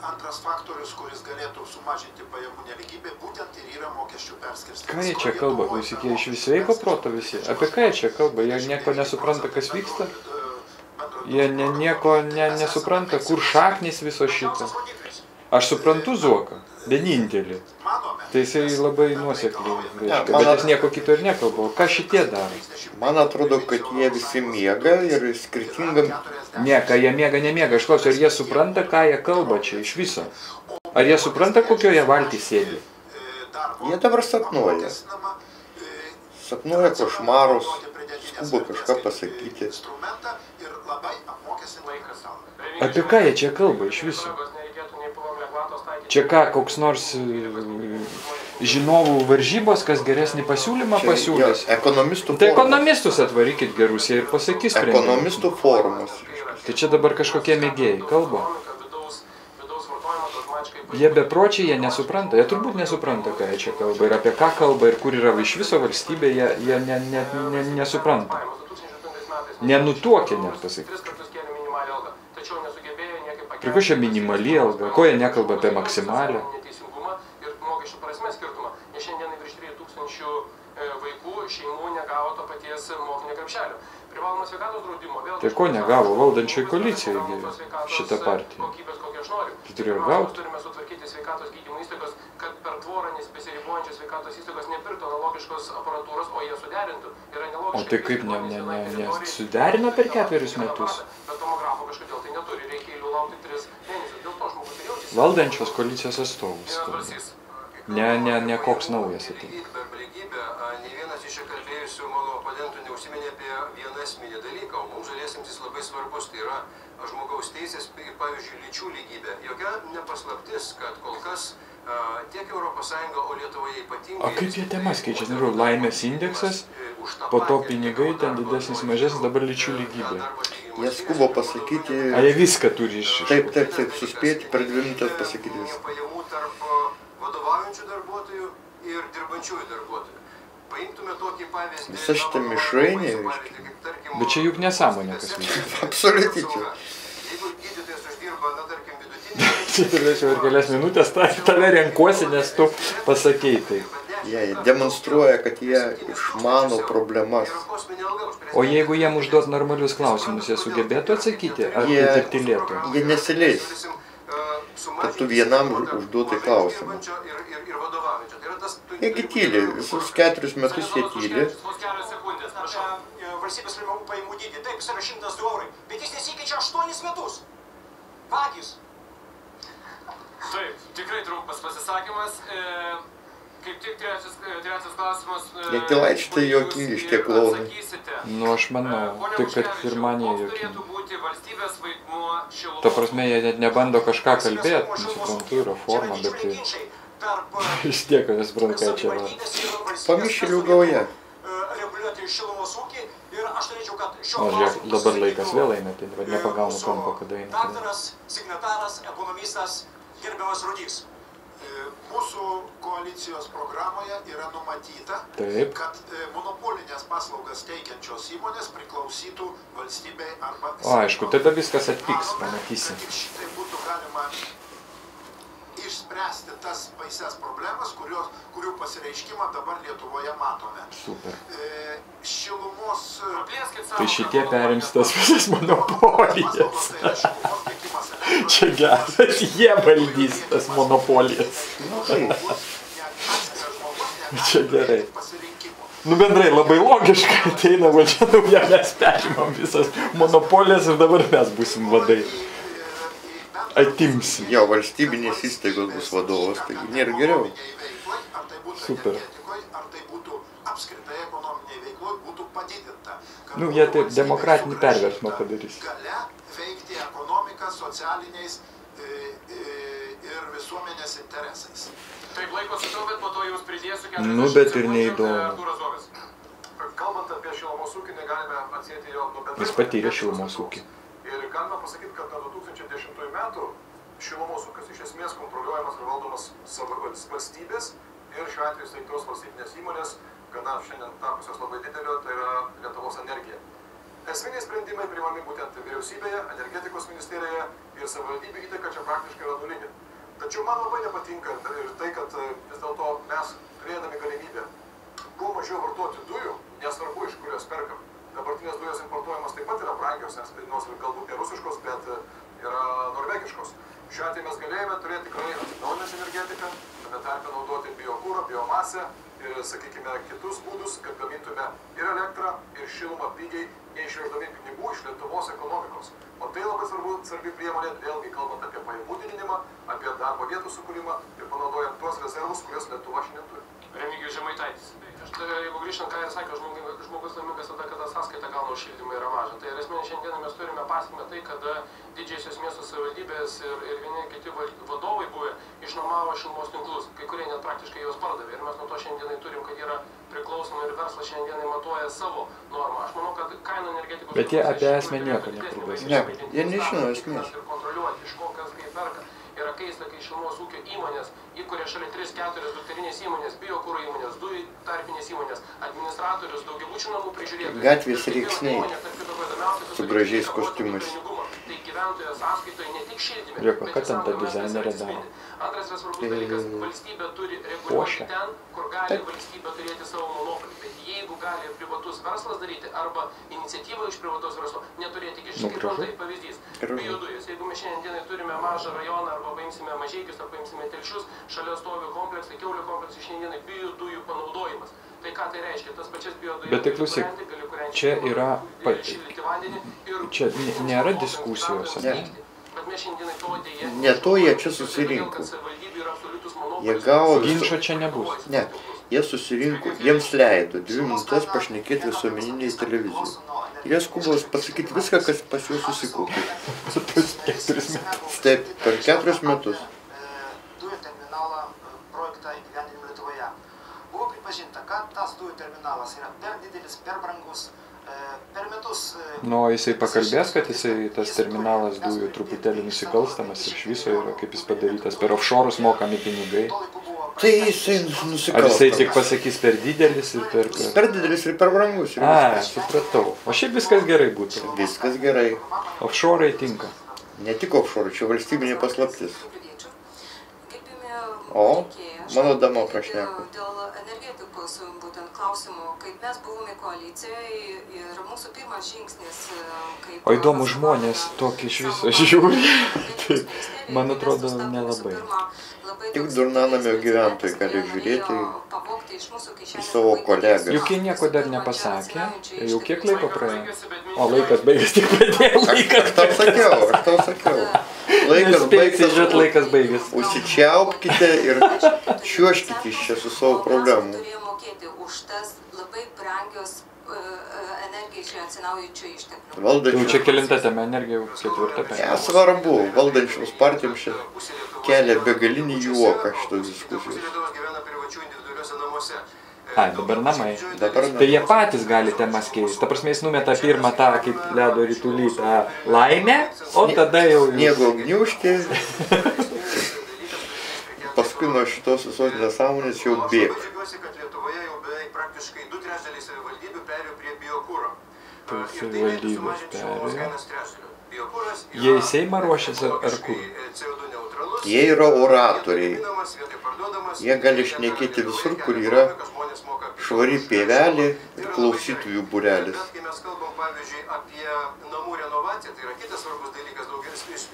antras faktorius, kuris galėtų sumažinti pajamų nelygybę, būtent ir yra mokesčių perskirstymas. Ką jie čia kalba, klausykie, iš sveiko proto visi? Apie ką jie čia kalba? Jie nieko nesupranta, kas vyksta? Jie nieko nesupranta, kur šaknis viso šito. Aš suprantu Zuoką, vienintelį. Tai jisai labai nuosekliai veikia, bet jis nieko kito ir nekalba. O ką šitie daro? Man atrodo, kad jie visi miega ir skirtingam... Ne, ką jie miega, nemiega. Aš klausiu, ar jie supranta, ką jie kalba čia iš viso? Ar jie supranta, kokioje valty sėdi? Jie dabar sapnuoja. Sapnuoja košmarus, skuba kažką pasakyti. Apie ką jie čia kalba iš viso? Čia ką, koks nors žinovų varžybos, kas geresnį pasiūlymą pasiūlys? Ekonomistų Tai forumas. ekonomistus atvarykit gerus, jie ir pasakys sprendimus. Ekonomistų forumas. Tai čia dabar kažkokie mėgėjai kalba. Jie bepročiai, jie nesupranta, jie turbūt nesupranta, ką jie čia kalba ir apie ką kalba ir kur yra iš viso valstybė, jie nesupranta. Nenutuokia net pasakyti. Prie ko čia minimali alga? Ko jie nekalba apie maksimalę? Ir mokesčių prasme skirtumą. Nes šiandienai virš 3000 vaikų šeimų negavo to paties mokinio krepšelio. Privalomo sveikatos draudimo vėl... Tai ko negavo valdančioji koalicija šitą partiją? Kokybės, kokią aš noriu. Tai turėjo gauti. Turime sutvarkyti sveikatos gydymo įstaigos, kad per tvorą besiribojančios sveikatos įstaigos nepirktų analogiškos aparatūros, o jie suderintų. Yra nelogiška. O tai kaip nesuderino per 4 metus? Bet tomografo kažkodėl tai neturi, reikia eilių laukti 3 mėnesius. Dėl to žmogus ir jaučiasi. Valdančios koalicijos atstovus. Ne koks naujas ateina. Ne vienas iš čia kalbėjusių mano oponentų neužsiminė apie vieną esminį dalyką, o mums žaliesiems jis labai svarbus, tai yra žmogaus teisės ir, pavyzdžiui, lyčių lygybė. Jokia nepaslaptis, kad kol kas tiek ES, o Lietuvoje ypatingai... O kaip jie temas keičia? Laimės indeksas, po to pinigai, ten didesnis, mažesnis, dabar lyčių lygybė. Jie skubo pasakyti... A jie viską turi iš... Taip, suspėti per 2 minutės pasakyti viską. Pajamų tarp vadovaujančių darbuotojų ir dirbančiųjų darbuotojų. Paimtume tokį pavyzdį... Visa šitą mišrainė, Bet čia juk nesąmonė, kas vyksta. Absoliučiai čia. Jeigu gydytojas uždirba, na, tarkim, vidutinį... Čia turėčiau ir kelias minutės, tave renkuosi, nes tu pasakei tai. Jie demonstruoja, kad jie išmano problemas. O jeigu jiem užduot normalius klausimus, jie sugebėtų atsakyti, ar jie tik tylėtų? Jie nesileis, kad tu vienam užduotai klausimą. Jiegi tyli, visus 4 metus jie tyli. Valstybės pajamų dydį. Taip, jis yra 102 eurai, bet jis nesikeičia 8 metus. Vagys. Taip, tikrai trumpas pasisakymas. Kaip tik trečias klausimas. Lietuvaičiai tai juokingi šitie klounai. Nu, aš manau, tik kad ir man jie juokingi. Ta prasme, jie net nebando kažką kalbėti, nesuprantu, yra forma, bet tai... Iš tiek, aš suprantu, ką čia yra. Pamišėlių gauja. Reguliuoti šilumos ūkį ir aš norėčiau, kad O, žiūrėk, dabar laikas vėl eina, tai nepagaunu kampo, kada eina. Daktaras, signataras, ekonomistas, gerbiamas Rudys. Mūsų koalicijos programoje yra numatyta, Taip. kad monopolinės paslaugas teikiančios įmonės priklausytų valstybei arba... O, aišku, tada viskas atpiks, pamatysim. Tik šitai būtų galima išspręsti tas baisias problemas, kurių pasireiškimą dabar Lietuvoje matome. Super. Šilumos... Tai šitie perims tas visas monopolijas. Čia geras, jie valdys tas monopolijas. Čia gerai. Nu bendrai labai logiškai ateina valdžia nauja, mes perimam visas monopolijas ir dabar mes būsim vadai. Atimsim. Jo, valstybinės įstaigos bus vadovas, taigi nėra geriau. Super. Ar tai būtų apskritai ekonominiai veikloj, būtų padidinta. Nu, jie taip demokratinį perversmą padarys. Galia veikti ekonomiką socialiniais ir visuomenės interesais. Taip, laiko sutaupėt, po to jums pridėsiu 40 Nu, bet ir neįdomu. Kalbant apie šilumos ūkį, negalime atsieti jo nuo bendrai. Jis patyrė šilumos ūkį. Ir galime pasakyti, kad nuo 2010 metų šilumos ūkis iš esmės kontroliuojamas ir valdomas valstybės ir šiuo atveju steigtos valstybinės įmonės, gana šiandien tapusios labai didelio, tai yra Lietuvos energija. Esminiai sprendimai priimami būtent vyriausybėje, energetikos ministerijoje ir savivaldybių įtaka čia praktiškai yra nulinė. Tačiau man labai nepatinka ir tai, kad vis dėlto mes turėdami galimybę kuo mažiau vartoti dujų, nesvarbu iš kurios perkam. Dabartinės dujos importuojamas taip pat yra brangios, nes nors ir galbūt ne rusiškos, bet yra norvegiškos. Šiuo atveju mes galėjome turėti tikrai atsinaujinančią energetiką, tame tarpe naudoti biokurą, biomasę ir, sakykime, kitus būdus, kad gamintume ir elektrą, ir šilumą pigiai, neišveždami pinigų iš Lietuvos ekonomikos. O tai labai svarbi priemonė, vėlgi kalbant apie pajamų didinimą, apie darbo vietų sukūrimą ir panaudojant tuos rezervus, kuriuos Lietuva šiandien turi. Remigijus Žemaitaitis. Jeigu grįžtant, ką ir sakė, žmogus laimingas tada, kada sąskaita gauna už šildymą yra maža. Tai esmė šiandieną mes turime pasekmę tai, kada didžiosios miesto savivaldybės ir vieni kiti vadovai buvę išnuomavo šilumos tinklus, kai kurie net praktiškai juos pardavė. Ir mes nuo to šiandienai turim, kad yra priklausoma ir verslas šiandienai matuoja savo normą. Aš manau, kad kaina energetikos... Bet jie apie esmę nieko nekalbės. Ne, jie nežino esmės. Ir kontroliuoti, iš kokios kaip perka. Yra keista, kai šilumos ūkio įmonės įkuria šalia 3-4 dukterinės įmonės, biokuro įmonės, dujų tarpinės įmonės, administratorius, daugiabučių namų prižiūrėtojus. Gatvės rėksniai su gražiais kostiumais. Tai gyventojo sąskaitoje ne tik šildymė, Žiūrėk, ką ten ta dizainerė daro? Antras yra svarbus dalykas, valstybė turi reguliuoti ten, kur gali valstybė turėti savo monopolį. Bet jeigu gali privatus verslas daryti arba iniciatyva iš privataus verslo, neturėti kišti, kaip tai pavyzdys. Biodujos. Jeigu mes šiandienai turime mažą rajoną arba paimsime Mažeikius ar paimsime Telšius, šalia stovi kompleksai, kiaulių kompleksai, šiandienai biodujų panaudojimas. Tai ką tai reiškia? Tas pačias biodujas. Bet tai klausyk, čia yra... Čia nėra diskusijos. Ne to jie čia susirinko. Jie gavo... Ginčio čia nebus. Ne, jie susirinko, jiems leido 2 minutės pašnekėti visuomeniniai televizijai. Jie skubos pasakyti viską, kas pas juos susikaupė. Taip, per 4 metus. Dujų terminalo projektą įgyvendinimą Lietuvoje. Buvo pripažinta, kad tas dujų terminalas yra per didelis, per brangus, per metus... Nu, jisai pakalbės, kad jisai tas terminalas dujų truputėlį nusikalstamas ir iš viso yra, kaip jis padarytas, per offshorus mokami pinigai. Tai jisai nusikalstamas. Ar jisai tik pasakys per didelis ir per... Per didelis ir per brangus. A, supratau. O šiaip viskas gerai būtų. Viskas gerai. Offshore'ai tinka. Ne tik offshore, čia valstybinė paslaptis. O? Mano dama prašneko. Dėl energetikos būtent klausimų, kaip mes buvome koalicijoje ir mūsų pirmas žingsnis, kaip... O įdomu, žmonės tokį iš viso žiūri. Tai, man atrodo, nelabai. Tik Durnanamio gyventojai gali žiūrėti į savo kolegą. Juk jie nieko dar nepasakė, jau kiek laiko praėjo? O laikas baigės, tik pradėjo laikas. Aš tau sakiau. Laikas baigės, laikas baigės. Užsičiaupkite ir čiuoškite iš čia su savo problemu. Turėjo mokėti už tas labai brangios energiją iš atsinaujinančių išteklių. Jau čia kelinta tema energija, jau ketvirta tema. Svarbu, valdančioms partijoms čia kelia begalinį juoką šitos diskusijos. Ai, dabar namai. Tai jie patys gali temas keisti. Ta prasme, jis numeta pirmą tą, kaip ledo ritulį, tą laimę, o tada jau... Sniego gniūžtė. Paskui nuo šitos visos nesąmonės jau bėg. Praktiškai 2/3 savivaldybių perėjo prie biokuro. Savivaldybės perėjo. Jie į Seimą ruošiasi ar kur? Jie yra oratoriai. Jie gali šnekėti visur, kur yra švari pievelė ir klausytojų būrelis. Bet kai mes kalbam, pavyzdžiui, apie namų renovaciją, tai yra kitas svarbus dalykas,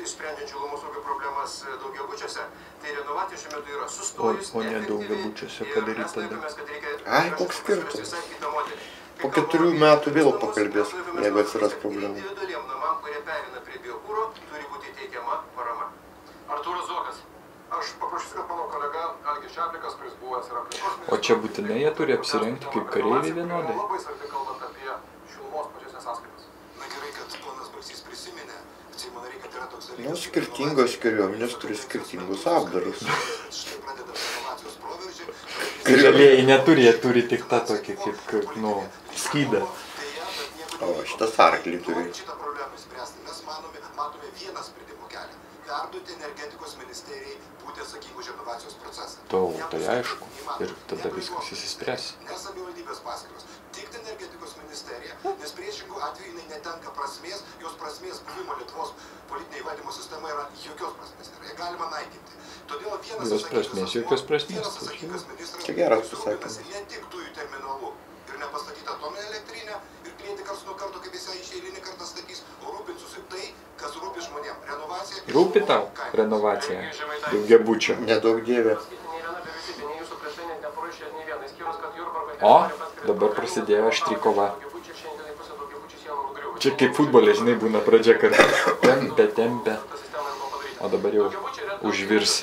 išsprendžiant šilumos ūkio problemas daugiabučiuose, tai renovacija šiuo metu yra sustojus, o ne daugiabučiuose padaryti tada. Ai, koks skirtumas. Po 4 metų vėl pakalbės, jeigu atsiras problemų. Individualiem namam, kurie perina prie biokuro, turi būti teikiama parama. Artūras Zuokas. Aš paprašysiu, kad mano kolega Algis Čaplikas, kuris buvęs ir aplinkos ministras. O čia būtinai jie turi apsirengti kaip kareiviai vienodai? Labai svarbi kalbant apie šilumos mažesnės sąskaitas. Na gerai, kad ponas Baksys prisiminė, Seimo nariai, kad yra toks dalykas. Skirtingos kariuomenės turi skirtingus apdarus. Štai pradeda renovacijos proveržį. Kariuomenė neturi, jie turi tik tą tokį kaip, skydą. O šitas arklį turi. Šitą problemą spręsti mes matome vieną sprendimo kelią. Perduoti energetikos ministerijai būti atsakingų už renovacijos procesą. Tai aišku. Ir tada viskas įsispręs. Ne savivaldybės paskiros, tik energetikos ministerija, nes priešingų atveju jinai netenka prasmės, jos prasmės buvimo Lietuvos politinėje valdymo sistemoje yra jokios prasmės, ją galima naikinti. Todėl vienas atsakingas ministras čia geras pasakymas. ne tik dujų terminalu ir nepastatyta atominė elektrinė ir klienti karts nuo karto, kaip jis iš eilinį kartą statys, o rūpinsiusi tai, kas rūpi žmonėm. Renovacija. Rūpi tau renovacija daugiabučio? Nedaug dievė. O, dabar prasidėjo aštrikova. Čia kaip futbolė, žinai, būna pradžia kartą. Tempia. O dabar jau užvirs.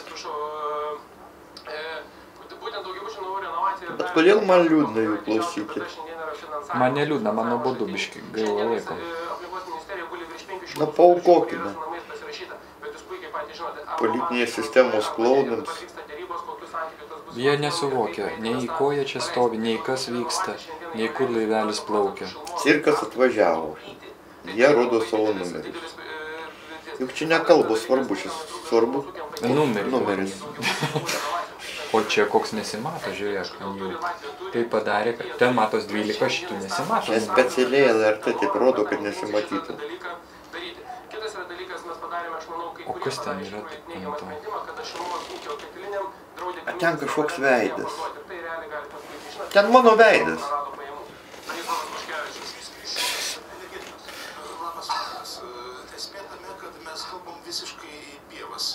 Bet kodėl man liūdna jų klausyti? Man neliūdna, man nuobodu biški gaila laiko. Na, paaukokime. Politinės sistemos klounams. Jie nesuvokia, nei į ko jie čia stovi, nei kas vyksta, nei kur laivelis plaukia. Cirkas atvažiavo. Jie rodo savo numerius. Juk čia nekalbos svarbu, šis svarbu numeris. O čia koks nesimato, žiūrėk, ant jų. Tai padarė, kad ten matos 12, šitų nesimato. Nes specialiai LRT taip rodo, kad nesimatytų. O kas ten yra ant to? A ten kažkoks veidas. Ten mano veidas. Esmė tame, kad mes kalbam visiškai į pievas.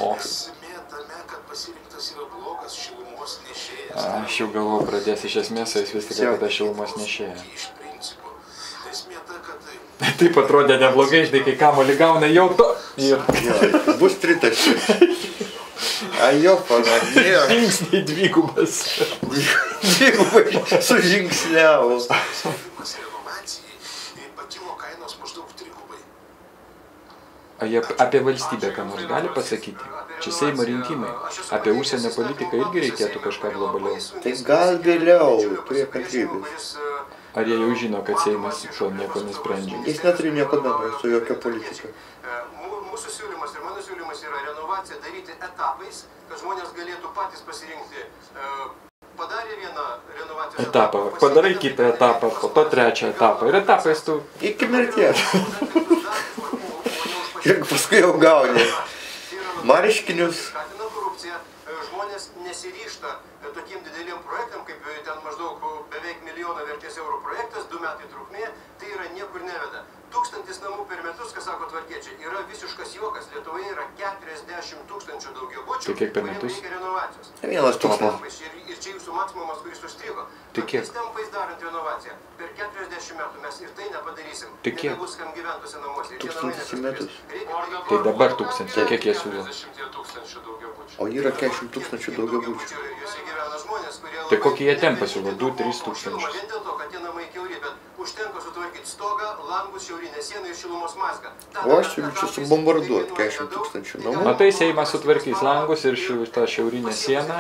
O. Esmė tame, kad pasirinktas yra blogas šilumos nešėjas. Aš jau galvoju, pradės iš esmės, jis vis tik apie šilumos nešėją. Iš principo. Esmė ta, kad Taip atrodė neblogai, žinai, kai kamuolį gauna jau to. Ir bus tritaškis. Ajo, panagėjo. žingsniai dvigubas. Dvigubai sužingsniavo. renovacijai pakilo kainos maždaug 3 O jie apie valstybę ką nors gali pasakyti? Čia Seimo rinkimai. Apie užsienio politiką irgi reikėtų kažką globaliau. Tai gal vėliau, prie kantrybės. Ar jie jau žino, kad Seimas to nieko nesprendžia? Jis neturi nieko bendro su jokia politika. Mūsų siūlymas ir mano siūlymas yra renovaciją daryti etapais, kad žmonės galėtų patys pasirinkti. Padarė vieną renovacijos Etapą. Padarai kitą etapą, po to trečią etapą. Ir etapais tu... Iki mirties. Ir paskui jau gauni marškinius. Skatina korupciją, žmonės nesiryžta milijono vertės eurų projektas, 2 metai trukmė, tai yra niekur neveda. 1000 namų per metus, kas sako tvarkiečiai, yra visiškas juokas. Lietuvoje yra 40 000 daugiabučių, Tai kiek per kuriem metus? reikia renovacijos. 1,000. Ir čia jūsų maksimumas, kuris užstrigo. Tai kiek? Tokiais tempais darant renovaciją, per 40 metų mes ir tai nepadarysim. Tai kiek? Nebebus kam gyventųsi namuose. Ir tie 1000 namai į metus. nebesugrįš. Tai dabar 1000, tai kiek jie siūlo? 40 000 daugiabučių. O yra 40 000 daugiabučių. Ir juose gyvena žmonės, kurie Tai labai kokį jie tempą nekenčia siūlo? dėl 2-3 to, tūkstančius. Vien dėl to, kad tie namai kiauri, bet užtenka sutvarkyti stogą, langus, šiaurinę sieną ir šilumos mazgą. O aš siūlyčiau subombarduot 40 000 namų. Matai, Seimas sutvarkys langus ir tą šiaurinę sieną.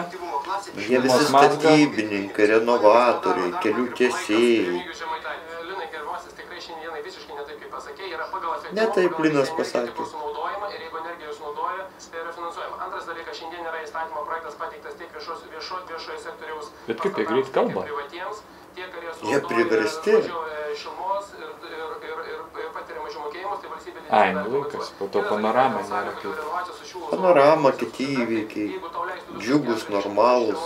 Jie visi statybininkai, renovatoriai, kelių tiesėjai. Linai Gervosis tikrai šiandieną visiškai ne taip, kaip pasakė, yra pagal Ne taip efektyvumą, Linas pagal pasakė. energetikos sunaudojimą ir jeigu energijos sunaudoja, tai yra finansuojama. Antras dalykas, šiandien yra įstatymo projektas pateiktas tiek viešojo sektoriaus Bet kaip jie greit kalba? tiek privatiems, tiek, kurie Jie priversti. mažiau šilumos ir patiria mažiau mokėjimus, tai valstybė... Ai, nu laikas, po to panorama nėra kaip. Panorama, kiti įvykiai, džiugus, normalūs,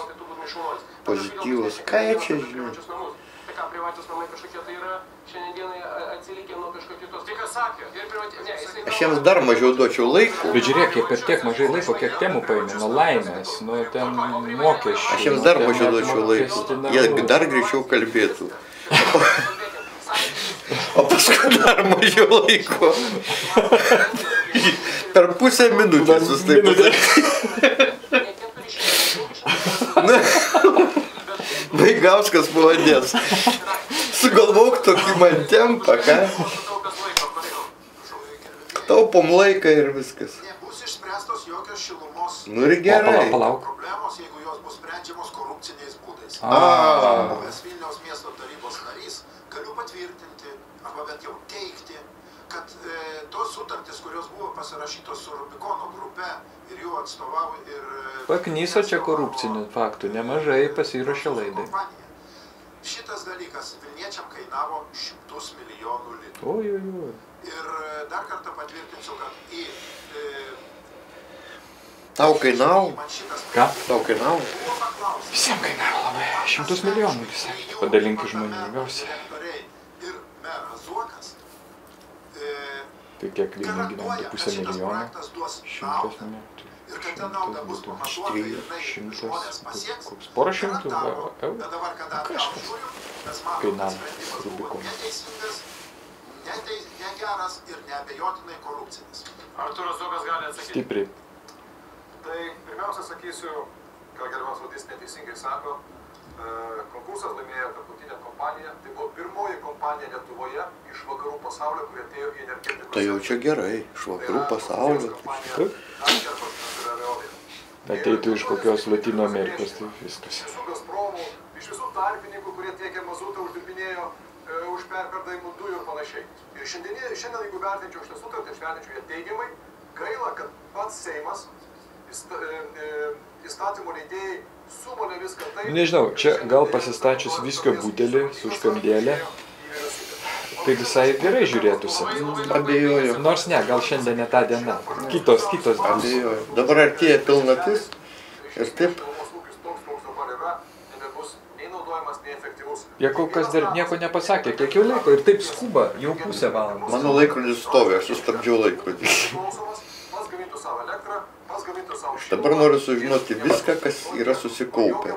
pozityvus. Ką jie čia žino? Tai ką, privačius namai kažkokie tai yra šiandienai atsilikę nuo kažko kitos. Tai kas sakė? Ir privačiai... Ne, jisai... Aš jiems dar mažiau duočiau laiko. Bet žiūrėk, jie per tiek mažai laiko, kiek temų paėmė, nuo laimės, nuo ten mokesčių. Aš jiems dar mažiau duočiau laiko. Jie dar greičiau kalbėtų. O paskui dar mažiau laiko. Per pusę minutės jūs taip Vaigauskas pavadės. Sugalvok tokį man tempą, ką? Taupom laiką ir viskas. Nebus išspręstos jokios šilumos Nu ir gerai. Palauk. problemos, jeigu jos bus sprendžiamos korupciniais būdais. A. Buvęs Vilniaus miesto tarybos narys, galiu patvirtinti, arba bent jau teigti, kad tos sutartys, kurios buvo pasirašytos su Rubikono grupe ir jų atstovavo ir... Paknyso čia korupcinių faktų, nemažai pasirašė laidai. kompanija. Šitas dalykas Vilniečiam kainavo 100 milijonų litų. Oi, oi, oi. Ir dar kartą patvirtinsiu, kad į... Tau kainavo? man šitas Ką? Tau kainavo? buvo paklaustas. Visiems kainavo labai. 100 milijonų, jūs sakėte. Padalink žmonių, gausi. Ir meras Zuokas Tai kiek Vilnių gyventi? Pusę milijono? 100 metų. ir kad ta nauda bus pamatuota ir jinai žmonės pasieks. Koks porą šimtų garantavo. eurų? Bet dabar, kada Kažkas žiūriu, mes matom, kainavo kad sprendimas buvo Rubikonas. neteisingas, negeras ir neabejotinai korupcinis. Artūras Zuokas gali atsakyti. Stipriai. Tai pirmiausia sakysiu, ką gerbiamas vadys neteisingai sako, konkursas laimėjo tarptautinė kompanija, tai buvo pirmoji kompanija Lietuvoje iš vakarų pasaulio, kurie atėjo į energetikos. Tai jau čia gerai, iš vakarų pasaulio. Ateitų iš kokios Latino Amerikos, tai viskas. Iš visų Gazpromų, iš visų tarpininkų, kurie tiekė mazutą, uždirbinėjo už perpardavimų dujų ir panašiai. Ir šiandien, jeigu vertinčiau šitą sutartį, aš vertinčiau ją teigiamai, gaila, kad pats Seimas, įstatymų leidėjai sumonė viską taip. Nežinau, čia gal pasistačius viskio butelį su škandėlė, tai visai gerai žiūrėtųsi. Abejoju. Nors ne, gal šiandien ne ta diena. Kitos bus. Abejoju. Dabar artėja pilnatis ir taip. Jie kol kas dar nieko nepasakė, kiek jau laiko ir taip skuba, jau pusę valandos. Mano laikrodis stovi, aš sustabdžiau laikrodį. Aš dabar noriu sužinoti viską, kas yra susikaupę.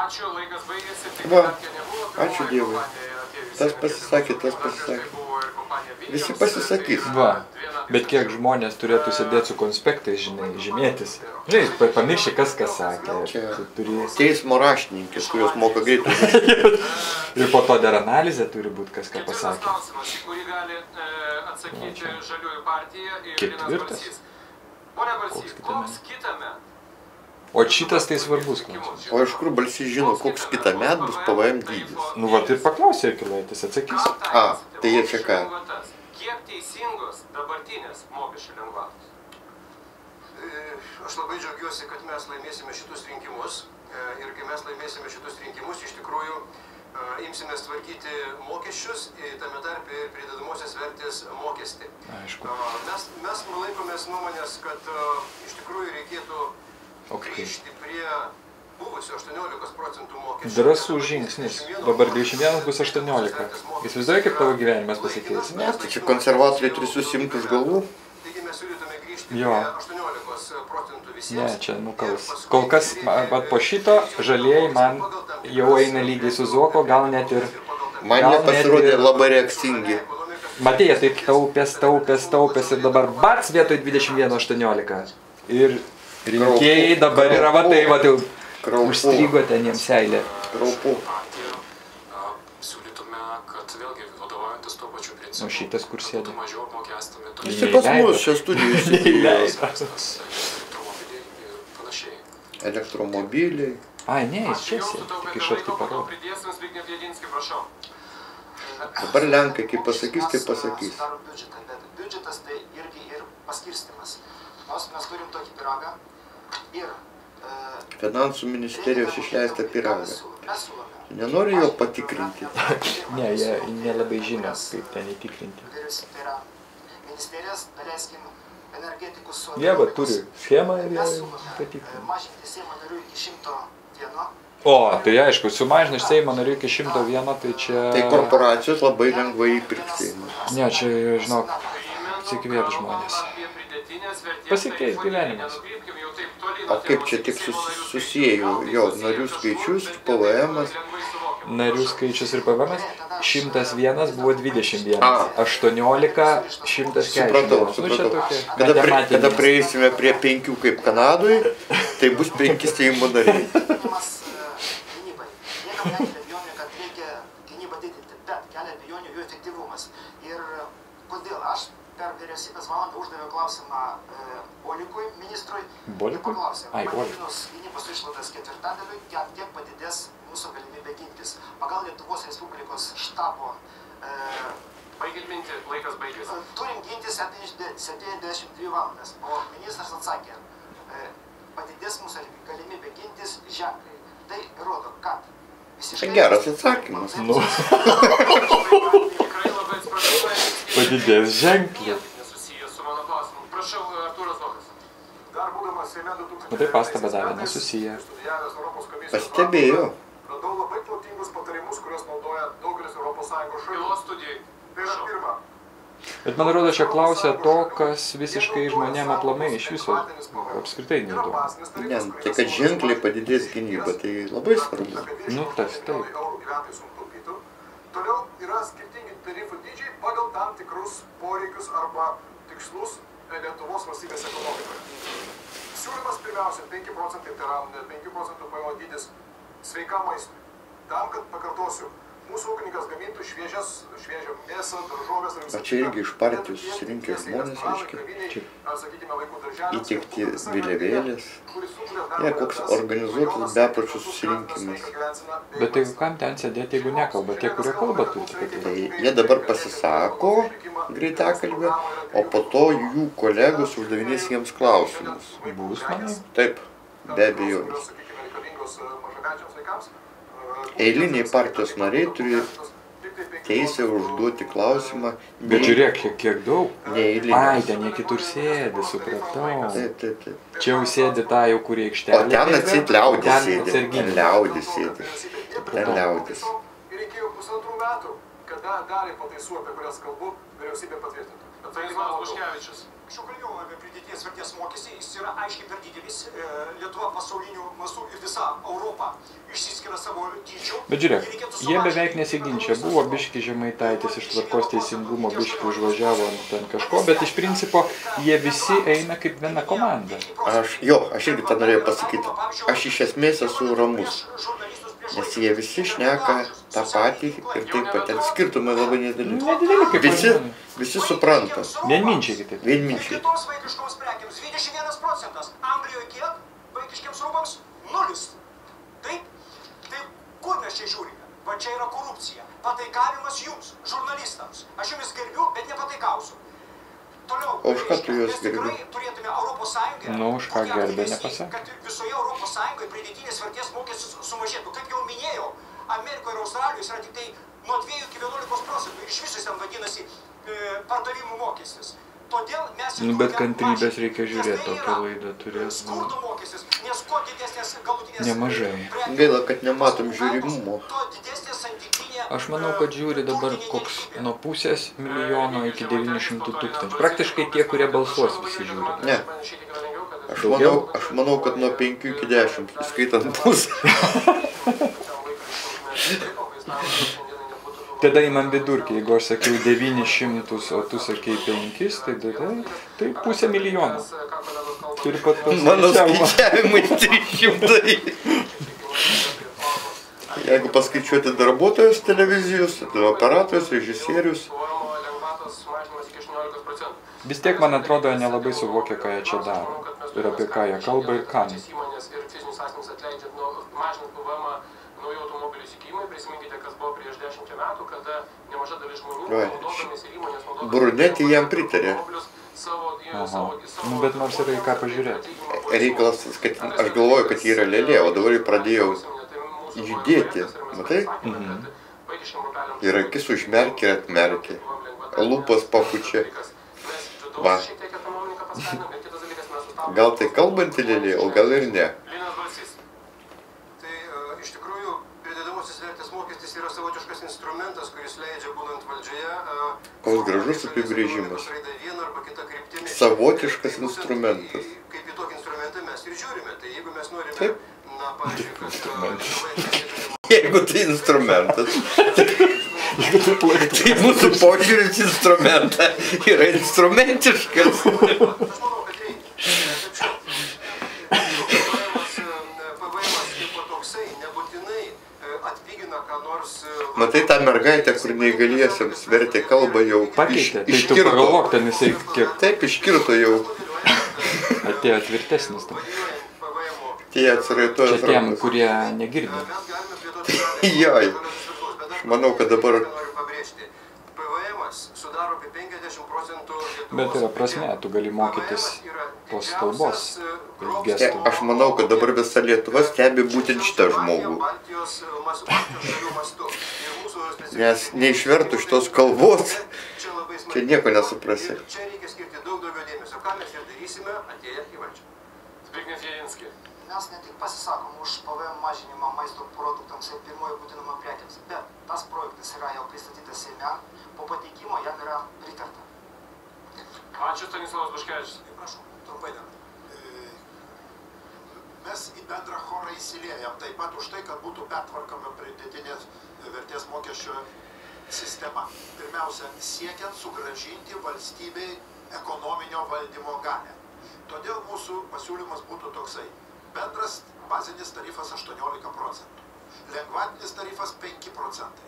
Ačiū, laikas baigėsi. Va, ačiū Dievui. Tas pasisakė, tas pasisakė. Visi pasisakys. Va, bet kiek žmonės turėtų sėdėti su konspektais, žinai, žymėtis. Žinai, pamiršti, kas sakė. Čia Tu turi... teismo raštininkės, kurios moka greitai. Ir po to dar analizė turi būti, kas ką Ketvirtas pasakė. klausimas, į kurį gali atsakyti Žaliųjų partija ir Linas Ketvirtas? Balsys. Pone Balsy, Koks kitąmet? koks kitąmet? O šitas tai svarbus klausimas. O iš kur Balsys žino, koks kitąmet bus PVM dydis? Nu, va, ir paklausė Jakilaitis, atsakys. A, tai jie čia ką? Kiek teisingos dabartinės mokesčių lengvatos? Aš labai džiaugiuosi, kad mes laimėsime šitus rinkimus ir kai mes laimėsime šitus rinkimus, iš tikrųjų imsimės tvarkyti mokesčius, tame tarpe ir pridedamosios vertės mokestį. Aišku. Mes laikomės nuomonės, kad iš tikrųjų reikėtų grįžti prie buvusio 18% mokesčio. Drąsų žingsnis. Dabar 21 bus 18. Įsivaizduoji, kaip tavo gyvenimas pasikeis? Ne, tai čia konservatoriai turi susimti už galvų. Taigi mes siūlytume grįžti Jo. prie 18% visiems. Ne, čia nukals. Kol kas, vat po šito, žalieji man jau eina lygiai su Zuoko, gal net ir... Man gal nepasirodė net ir- labai reakcingi. Matei, jie taip taupės ir dabar bats vietoj 21,18. Ir rinkėjai dabar yra va tai, va jau Kraupu. užstrigo ten jiems seilė. Kraupu. Siūlytume, kad vėlgi vadovaujantis tuo pačiu principu. O šitas kur sėdi? Būtų mažiau apmokestinami Jis čia pas mus, čia studijos. elektromobiliai ir panašiai. Elektromobiliai. Ai, ne, jis čia sėdi, tik iš arti parodo. Pridėsim Zbigniew Jedinskį, prašau. Dabar Lenkai, kaip pasakys, taip pasakys. Darom biudžetą, bet biudžetas tai irgi ir paskirstimas. Nors mes turim tokį pyragą ir... Finansų ministerijos išleista pyragą. Mes siūlome. Nenori jo patikrinti. Ne, jie nelabai žino, kaip ten įtikrinti. Tai yra ministerijas, daleiskim, energetikos su... Jie va turi schemą ir Mes jie siūlome patikrina. mažinti Seimo narių iki 101. O, tai aišku, sumažinus Seimo narių iki 101, tai čia... Tai korporacijos labai lengvai įpirkti. Ne, čia, žinok, atsikvėp žmonės. Pasikeis gyvenimas. O kaip čia tik susijėjau jo narių skaičius, PVM-as. Narių skaičius ir PVM-as 101 buvo 21. A. 18, 140. Supratau. Kada prieisime prie 5 kaip Kanadoj, tai bus 5 Seimo nariai. Gynybai. Niekam nekelia abejonių, kad reikia gynybą didinti, bet kelia abejonių jų efektyvumas. Ir kodėl aš per vyriausybės valandą uždaviau klausimą Olikui, ministrui. Bolikui? Paklausė, Ai, Olikui. padidinus gynybos išlaidas ketvirtadaliui, kiek padidės mūsų galimybė gintis. Pagal Lietuvos Respublikos štabo Baigit mintį, laikas baigėsi. turim gintis 72 valandas, o ministras atsakė, padidės mūsų galimybė gintis ženkliai. Tai rodo, kad Tai geras atsakymas. Nu, Tikrai labai atsiprašau. padidės ženkliai. Nesusijęs su mano klausimu. Prašau, Artūras Vokas. Dar būdamas Seime 2000 Nu tai pastabą davė, nesusiję. studijavęs Europos komisijos Pastebėjo. radau labai protingus patarimus, kuriuos naudoja daugelis ES šalių. Tylos studijai. Tai yra pirma. Bet man atrodo, čia klausia to, kas visiškai žmonėm aplamai iš viso apskritai neįdomu. Ne, tai kad ženkliai padidės gynyba, tai labai svarbu. Nu, tas taip. Toliau yra skirtingi tarifų dydžiai pagal tam tikrus poreikius arba tikslus Lietuvos valstybės ekonomikoje. Siūlymas pirmiausia 5 procentai, tai yra 5 procentų PVM dydis sveikam maistui. Tam, kad pakartosiu, mūsų ūkininkas gamintų šviežią mėsą, daržovės ir visą. O čia irgi iš partijos susirinkę žmonės, reiškia, čia įteikti vėliavėlės. Ne, koks organizuotas bepročių susirinkimas. Bet tai kam ten sėdėti, jeigu nekalba? Tie, kurie kalba, turi tik apie tai. Tai jie dabar pasisako greitakalbę, o po to jų kolegos uždavinės jiems klausimus. Bus, manai? Taip, be abejonės. Eiliniai partijos nariai turi teisę užduoti klausimą. Bet žiūrėk, kiek daug. Neeiliniai. Ai, ten jie kitur sėdi, supratau. Taip, taip, taip. Čia jau sėdi tą jau, kurie O aikštelė. ten atsit liaudis Ten sėdi. Ten atsarginis. liaudis sėdi. Ten liaudis. Ir reikėjo 1,5 metų, kada dalį pataisų, apie kurias kalbu, vyriausybė patvirtintų. Stanislavas Buškevičius. Aš jau kalbėjau apie pridėtinės vertės mokestį, jis yra aiškiai per didelis. Lietuva pasauliniu mastu ir visa Europa išsiskiria savo dydžiu. Bet žiūrėk, jie beveik nesiginčia. Buvo biški Žemaitaitis iš Tvarkos teisingumo, biški užvažiavo ant ten kažko, bet iš principo jie visi eina kaip viena komanda. Aš irgi tą norėjau pasakyti. Aš iš esmės esu ramus. Nes jie visi šneka tą patį ir taip pat. Ten skirtumai labai nedideli. Nedideli kaip Visi supranta. Vienminčiai kitaip. Vienminčiai. Kitoms vaikiškoms prekiams 21 procentas. Anglijoje kiek? Vaikiškiams rūbams 0. Taip? Tai kur mes čia žiūrime? Va čia yra korupcija. Pataikavimas jums, žurnalistams. Aš jumis gerbiu, bet nepataikausiu. Toliau, O už ką tu juos mes tikrai gerbi? turėtume Europos Sąjungoje. Nu, už ką ko gero gerbė, visi, nepasakė. Kad visoje Europos Sąjungoje pridėtinės vertės mokestis sumažėtų. Kaip jau minėjau, Amerikoje ir Australijoje yra tik tai nuo 2 iki 11 procentų. Ir iš viso ten vadinasi pardavimų mokestis. Todėl mes Nu, bet kantrybės reikia žiūrėti, tokią laidą turės. Skurdo mokestis, nes kuo didesnės galutinės... Nemažai. Gaila, kad nematom žiūrimumo. Tuo didesnė santykinė... Aš manau, kad žiūri dabar koks nuo 500 milijono iki 900 tūkstančių. Praktiškai tie, kurie balsuos, visi žiūri. Ne. Aš manau, kad nuo 5 iki 10, skaitant pusę. Tada įmam vidurkį, jeigu aš sakiau 900, o tu sakei 5, tai pusę milijono. Turi pat Mano skaičiavimai 300. Jeigu paskaičiuoti darbuotojus televizijos, operatorius, režisierius. Vis tiek, man atrodo, nelabai suvokia, ką jie čia daro. Ir apie ką jie kalba ir kam. Naujų automobilių įsigijimai, prisiminkite, kas buvo prieš 10 metų, kada nemaža dalis žmonių naudodamis ir įmonės naudodamis Brunetė jam pritarė. Aha. Nu, bet nors yra į ką pažiūrėti. Reikalas, kad aš galvoju, kad jie yra lėlė, o dabar pradėjau judėti. Matai? Ir akis užmerkė ir atmerkė. Lūpas papučia. Va. Gal tai kalbanti lėlė, o gal ir ne. Yra savotiškas instrumentas, kuris leidžia būnant valdžioje. Koks gražus apibrėžimas. Savotiškas instrumentas. Kaip į tokį instrumentą mes ir žiūrime. Tai jeigu mes norime, taip. Na, pavyzdžiui, kad... Jeigu tai instrumentas, tai mūsų požiūris instrumentą yra instrumentiškas. Aš manau, kad reikia. PVM-as kaip toksai nebūtinai atpigina ką nors... Matai tą mergaitę, kur neįgaliesiems vertė kalbą jau pakeitė. Tai tu pagalvok, ten jisai kiek... Taip, iškirto jau. Atėjo tvirtesnis tam. Tie atsiraitoja. Čia tiem, kurie negirdi. Joj. Aš manau, kad dabar... PVM-as sudaro apie 50 procentų... Bet yra prasme, tu gali mokytis tos kalbos. Gestų. Aš manau, kad dabar visa Lietuva stebi būtent šitą žmogų. Nes neišvertų šitos kalbos, čia nieko nesuprasi. Čia reikia skirti daug daugiau dėmesio. Ką mes ir darysime, atėję į valdžią. Zbigniew Jedinski. Mes ne tik pasisakom už PVM mažinimą maisto produktams ir pirmojo būtinumo prekiams, bet tas projektas yra jau pristatytas Seime, po pateikimo jam yra pritarta. Ačiū, Stanislavas Buškevičius. Prašau, trumpai dar. Mes į bendrą chorą įsiliejam taip pat už tai, kad būtų pertvarkama pridėtinės vertės mokesčio sistema. Pirmiausia, siekiant sugrąžinti valstybei ekonominio valdymo galią. Todėl mūsų pasiūlymas būtų toksai. Bendras bazinis tarifas 18 procentų. Lengvatinis tarifas 5 procentai.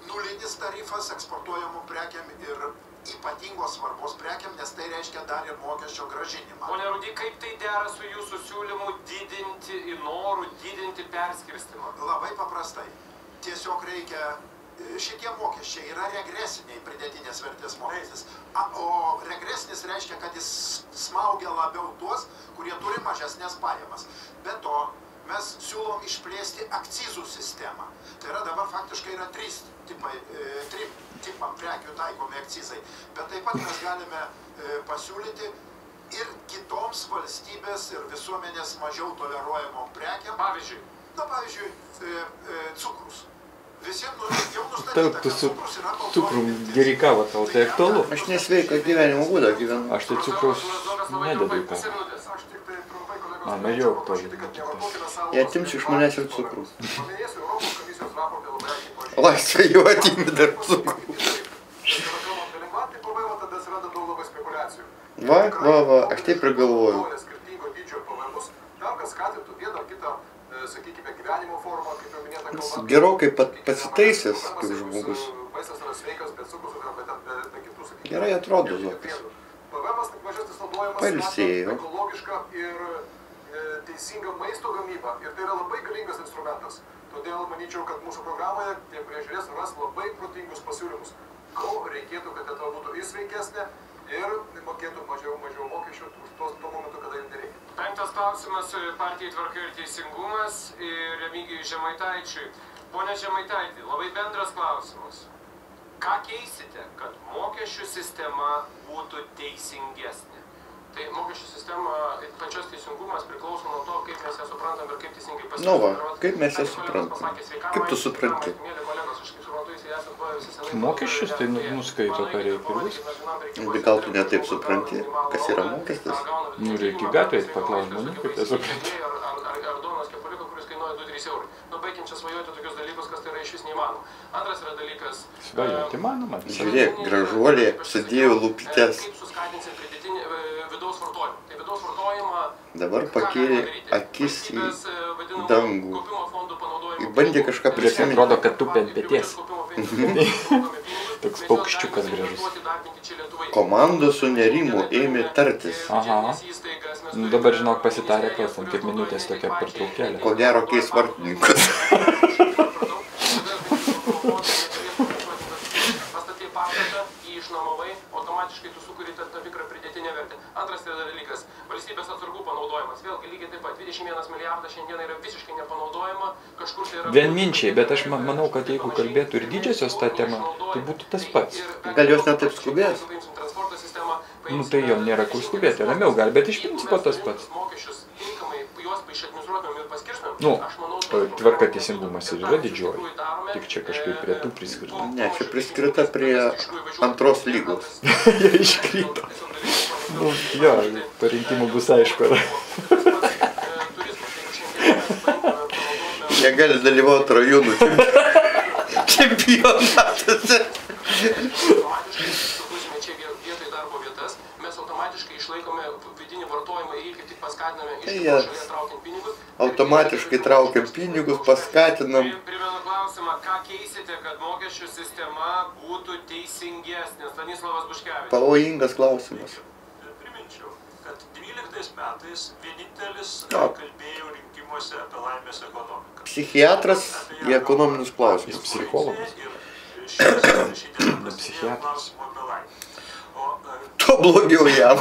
Nulinis tarifas eksportuojamų prekiam ir ypatingos svarbos prekiam, nes tai reiškia dar ir mokesčio gražinimą. Pone Rudy, kaip tai dera su jūsų siūlymu didinti, į norų didinti perskirstimą? Labai paprastai. Tiesiog reikia, šitie mokesčiai yra regresiniai pridėtinės vertės mokestis. O regresinis reiškia, kad jis smaugia labiau tuos, kurie turi mažesnės pajamas. Be to, mes siūlom išplėsti akcizų sistemą. Tai yra dabar faktiškai yra trim tipam prekių taikomi akcizai. Bet taip pat mes galime pasiūlyti ir kitoms valstybės ir visuomenės mažiau toleruojamom prekiam. Pavyzdžiui? Na, pavyzdžiui, cukrus. Taip, tu su cukrum geri kavą tau, tai aktualu. Aš nesveiką gyvenimo būdą gyvenu. Aš tai cukraus nededu į kavą. Na jau, to Jie atims iš manęs ir cukrų. Laisvė jau atimi dar cukrų. Va, aš taip ir galvoju. Gerokai pasitaisęs kaip žmogus. Gerai atrodo Zokas. Pailsėjo. Teisinga maisto gamyba ir tai yra labai galingas instrumentas. Todėl manyčiau, kad mūsų programoje tie, kurie žiūrės, ras labai protingus pasiūlymus, ko reikėtų, kad Lietuva būtų sveikesnė ir mokėtų mažiau mokesčių tuo momentu, kada jums nereikia. Penktas klausimas partijai Tvarka ir Teisingumas ir Remigijui Žemaitaičiui. Pone Žemaitaiti, labai bendras klausimas. Ką keisite, kad mokesčių sistema būtų teisingesnė? Tai mokesčių sistema, pačios teisingumas priklauso nuo to, kaip mes ją suprantam ir kaip teisingai Nu pasirinkom. va, kaip mes ją suprantam. Kaip tu supranti? Mėly kolegos, aš kaip suprantu, jūs esat buvę visi senai. Mokesčius tai nuskaito ką reikia ir viskas. Bet gal tu ne taip supranti, kas yra mokestis? Nu, reikia gatvėje paklausti žmonių, kaip jie supranta. Ar duonos kepaliuką, kuris kainuoja 2-3 eurai. Nu, baikim čia svajoti tokius dalykus, kas tai yra iš vis neįmanoma. Antras yra dalykas. Svajoti įmanoma. Žiūrėk, gražuolė sudėjo lūpytes. Kaip suskatinsim pridėtinį vidaus vartojimą. Tai vidaus vartojimą. Dabar pakėlė akis į dangų. Ir bandė kažką Jis prisiminti. atrodo, kad tupi ant peties. Toks paukščiukas gražus. Komanda sunerimo ėmė tartis. Aha. Nu, dabar žinok pasitarė klausom, kaip minutės tokia pertraukėlė. Ko gero keis vartininkas. Pastatė pastatą, jį išnuomavai, automatiškai tu sukuri tam tikrą pridėtinę vertę. Antras yra dalykas – valstybės atsargų panaudojimas. Vėlgi lygiai taip pat 21 milijardas šiandien yra visiškai nepanaudojama, kažkur tai yra... Vienminčiai, bet aš manau, kad jeigu kalbėtų ir didžiosios tą temą, tai būtų tas pats. Gal jos net taip skubės? Nu tai jau nėra kur skubėti, ramiau gal, bet iš principo tas pats. Nu, tvarka teisingumas ir yra didžioji, tik čia kažkaip prie tų priskirta. Ne, čia priskirta prie antros lygos. Jie iškrito. Nu, jo, po rinkimų bus aišku. Jie gali dalyvauti rajonų čempionatuose. Mes automatiškai išlaikome vidinį vartojimą ir jį kaip tik paskatiname iš Jie šalies traukiant pinigus. automatiškai traukiam pinigus, paskatinam. Primenu klausimą, ką keisite, kad mokesčių sistema būtų teisingesnė? Stanislavas Buškevičius. Pavojingas klausimas. Priminčiau, kad 12 metais vienintelis kalbėjo rinkimuose apie laimės ekonomiką. Psichiatras į ekonominius klausimus. Psichologas. Ne psichiatras. Tuo blogiau jam.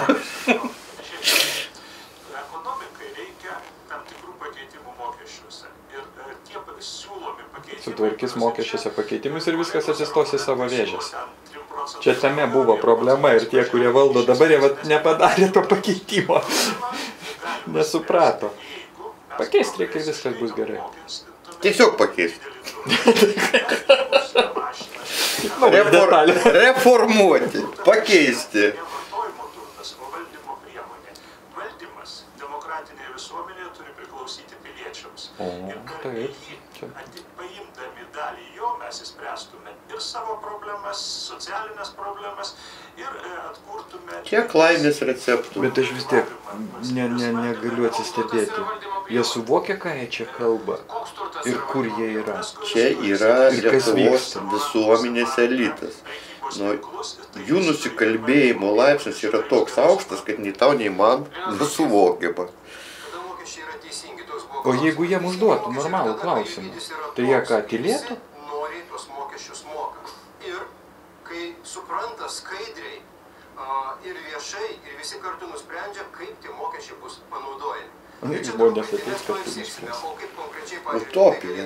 Ekonomikai reikia tam tikrų pakeitimų mokesčiuose. Ir tie siūlomi pakeitimai... Sutvarkys mokesčiuose pakeitimus ir viskas atsistos į savo vėžės. Čia tame buvo problema ir tie, kurie valdo dabar, jie nepadarė to pakeitimo. Nesuprato. Pakeisti reikia ir viskas bus gerai. Tiesiog pakeisti. Detalė. Reformuoti, pakeisti. Vartojimo turtas, o valdymo priemonė. Valdymas demokratinėje visuomenėje turi priklausyti piliečiams. Ir per jį, paimdami dalį jo, mes įspręstume ir savo problemas, socialinės problemas ir atkurtume... Kiek laimės receptų. Bet aš vis tiek negaliu atsistebėti. Jie suvokia, ką jie čia kalba ir kur jie yra. Čia yra Lietuvos visuomenės elitas. Nu, jų nusikalbėjimo laipsnis yra toks aukštas, kad nei tau, nei man nesuvokiama. O jeigu jiem užduotų normalų klausimą, tai jie ką, tylėtų? Noriai tuos mokesčius moka. Ir kai supranta skaidriai ir viešai, ir visi kartu nusprendžia, kaip tie mokesčiai bus panaudojami. Žmonės ateis kartu nuspręs. Utopija.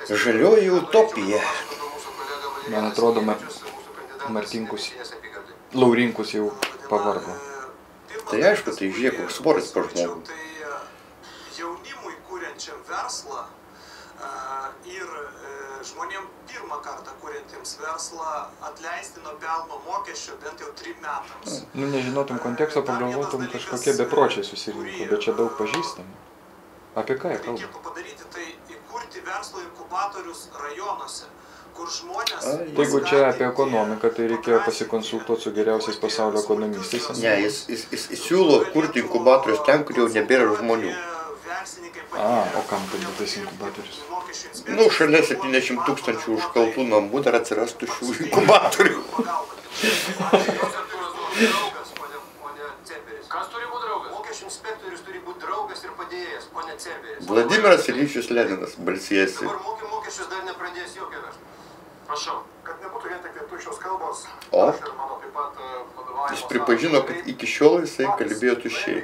Žalioji utopija. Man atrodo, Laurinkus jau pavargo. Tai aišku, tai žiūrėk, koks svoris per žmogų. Jaunimui kuriančiam verslą ir žmonėm pirmą kartą kuriantiems verslą atleisti nuo pelno mokesčio bent jau 3 metams. Nu, nežinotum konteksto, pagalvotum kažkokie bepročiai susirinko, bet čia daug pažįstami. Apie ką jie kalba? Reikėtų padaryti tai įkurti verslo inkubatorius rajonuose, kur žmonės... Jeigu čia apie ekonomiką, tai reikėjo pasikonsultuoti su geriausiais pasaulio ekonomistais. Ne, jis siūlo kurti inkubatorius ten, kur jau nebėra žmonių. O kam tai tas inkubatorius? Nu, šalia 70 000 užkaltų namų dar atsirastų šių inkubatorių. Kas turi būti draugas? Mokesčių inspektorius turi būti draugas ir padėjėjas, o ne cerberis. Vladimiras Ilyčius Leninas balsiesi. Dabar mokesčius dar nepradės jokio verslo. Prašau. Kad nebūtų vien tik tuščios kalbos, O? aš ir mano taip pat vadovaujamas... Jis pripažino, kad iki šiol jisai kalbėjo tuščiai.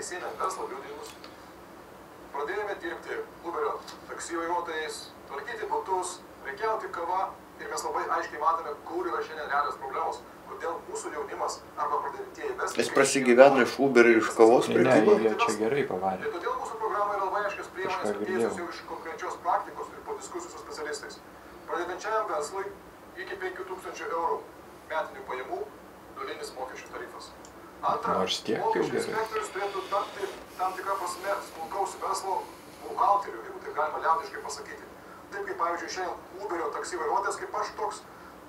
Pradėjome dirbti Uberio taksi vairuotojais, tvarkyti butus, prekiauti kava ir mes labai aiškiai matome, kur yra šiandien realios problemos. kodėl mūsų jaunimas arba pradėtieji verslininkai... Jis prasigyveno iš Uber ir iš kavos Ne, prekybos. jie čia gerai pavarė. Tai todėl mūsų programoje yra labai aiškios priemonės Kažką girdėjau. atėjusios jau iš konkrečios praktikos ir po diskusijų su specialistais. Pradedančiajam verslui iki 5000 eurų metinių pajamų nulinis mokesčių tarifas. Antra, Nors tiek jau mokesčių gerai. inspektorius turėtų tapti tam tikrą prasme smulkaus verslo buhalteriu, jeigu tai galima liaudiškai pasakyti. Taip kaip, pavyzdžiui, šiandien Uberio taksi vairuotojas, kaip aš toks,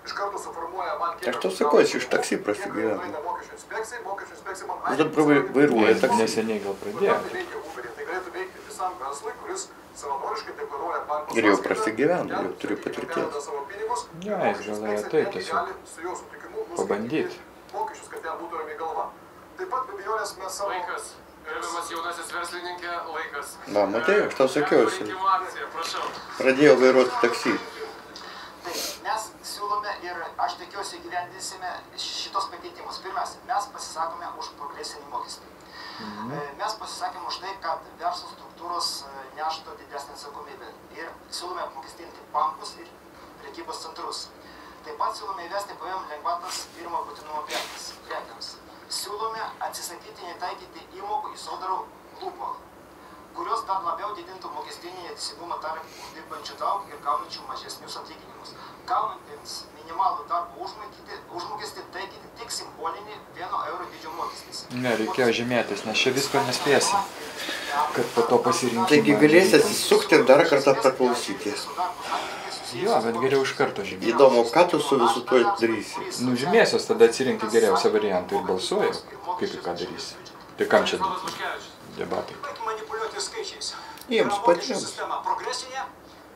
iš karto suformuoja man kiek... Aš tau sakau, jis iš taksi prasigydavo. Mokesčių inspekcija man... Jis dabar vairuoja taksi. Neseniai gal pradėjo. Tai galėtų veikti visam verslui, kuris savanoriškai deklaruoja banko Ir jau prasigyveno, jau turi patirties. Jo, jis galėjo taip tiesiog pabandyti. Mokesčius, kad ten būtų ramiai galva. Taip pat, be abejonės, mes savo... Laikas. Gerbiamas jaunasis verslininkė, laikas. Va, matai, aš tau sakiau, Rinkimų akcija, prašau. pradėjo vairuoti taksi. Tai mes siūlome ir aš tikiuosi įgyvendinsime šitos pakeitimus. Pirmiausia, mes pasisakome už progresinį mokestį. Mes pasisakėme už tai, kad verslo struktūros neštų didesnį atsakomybę ir siūlome apmokestinti bankus ir prekybos centrus. Taip pat siūlome įvesti PVM lengvatas pirmo būtinumo prekiams. Siūlome atsisakyti netaikyti įmokų į sodrų lūpą, kurios dar labiau didintų mokestinį neteisingumą tarp uždirbančių daug ir gaunančių mažesnius atlyginimus. Gaunantiems minimalų darbo užmokestį taikyti tik simbolinį 1 euro dydžio mokestis. Ne, reikėjo žymėtis, nes čia visko nespėsim, kad po to pasirinkimą... Taigi galėsi atsisukti ir dar kartą paklausyti. Jo, bet geriau iš karto žymėti. Įdomu, ką tu su visu tuo darysi. Nu, žymėsios, tada atsirinkti geriausią variantą ir balsuoju, kaip ir ką darysi. Tai kam čia debatai? Manipuliuoti skaičiais. Jiems patiems. Sistema progresinė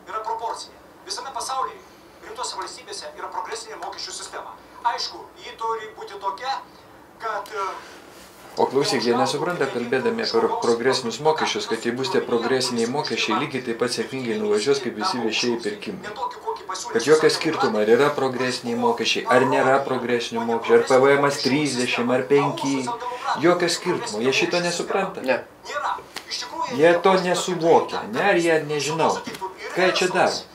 yra proporcinė. Visame pasaulyje, rimtose valstybėse yra progresinė mokesčių sistema. Aišku, ji turi būti tokia, kad... O klausyk, jie nesupranta, kalbėdami apie progresinius mokesčius, kad jei bus tie progresiniai mokesčiai, lygiai taip pat sėkmingai nuvažiuos kaip visi viešieji pirkimai. Kad jokio skirtumo, ar yra progresiniai mokesčiai, ar nėra progresinių mokesčių, ar PVM 30, ar 5, jokio skirtumo, jie šito nesupranta. Ne. Jie to nesuvokia, ne, ar jie nežinau. Ką jie čia daro?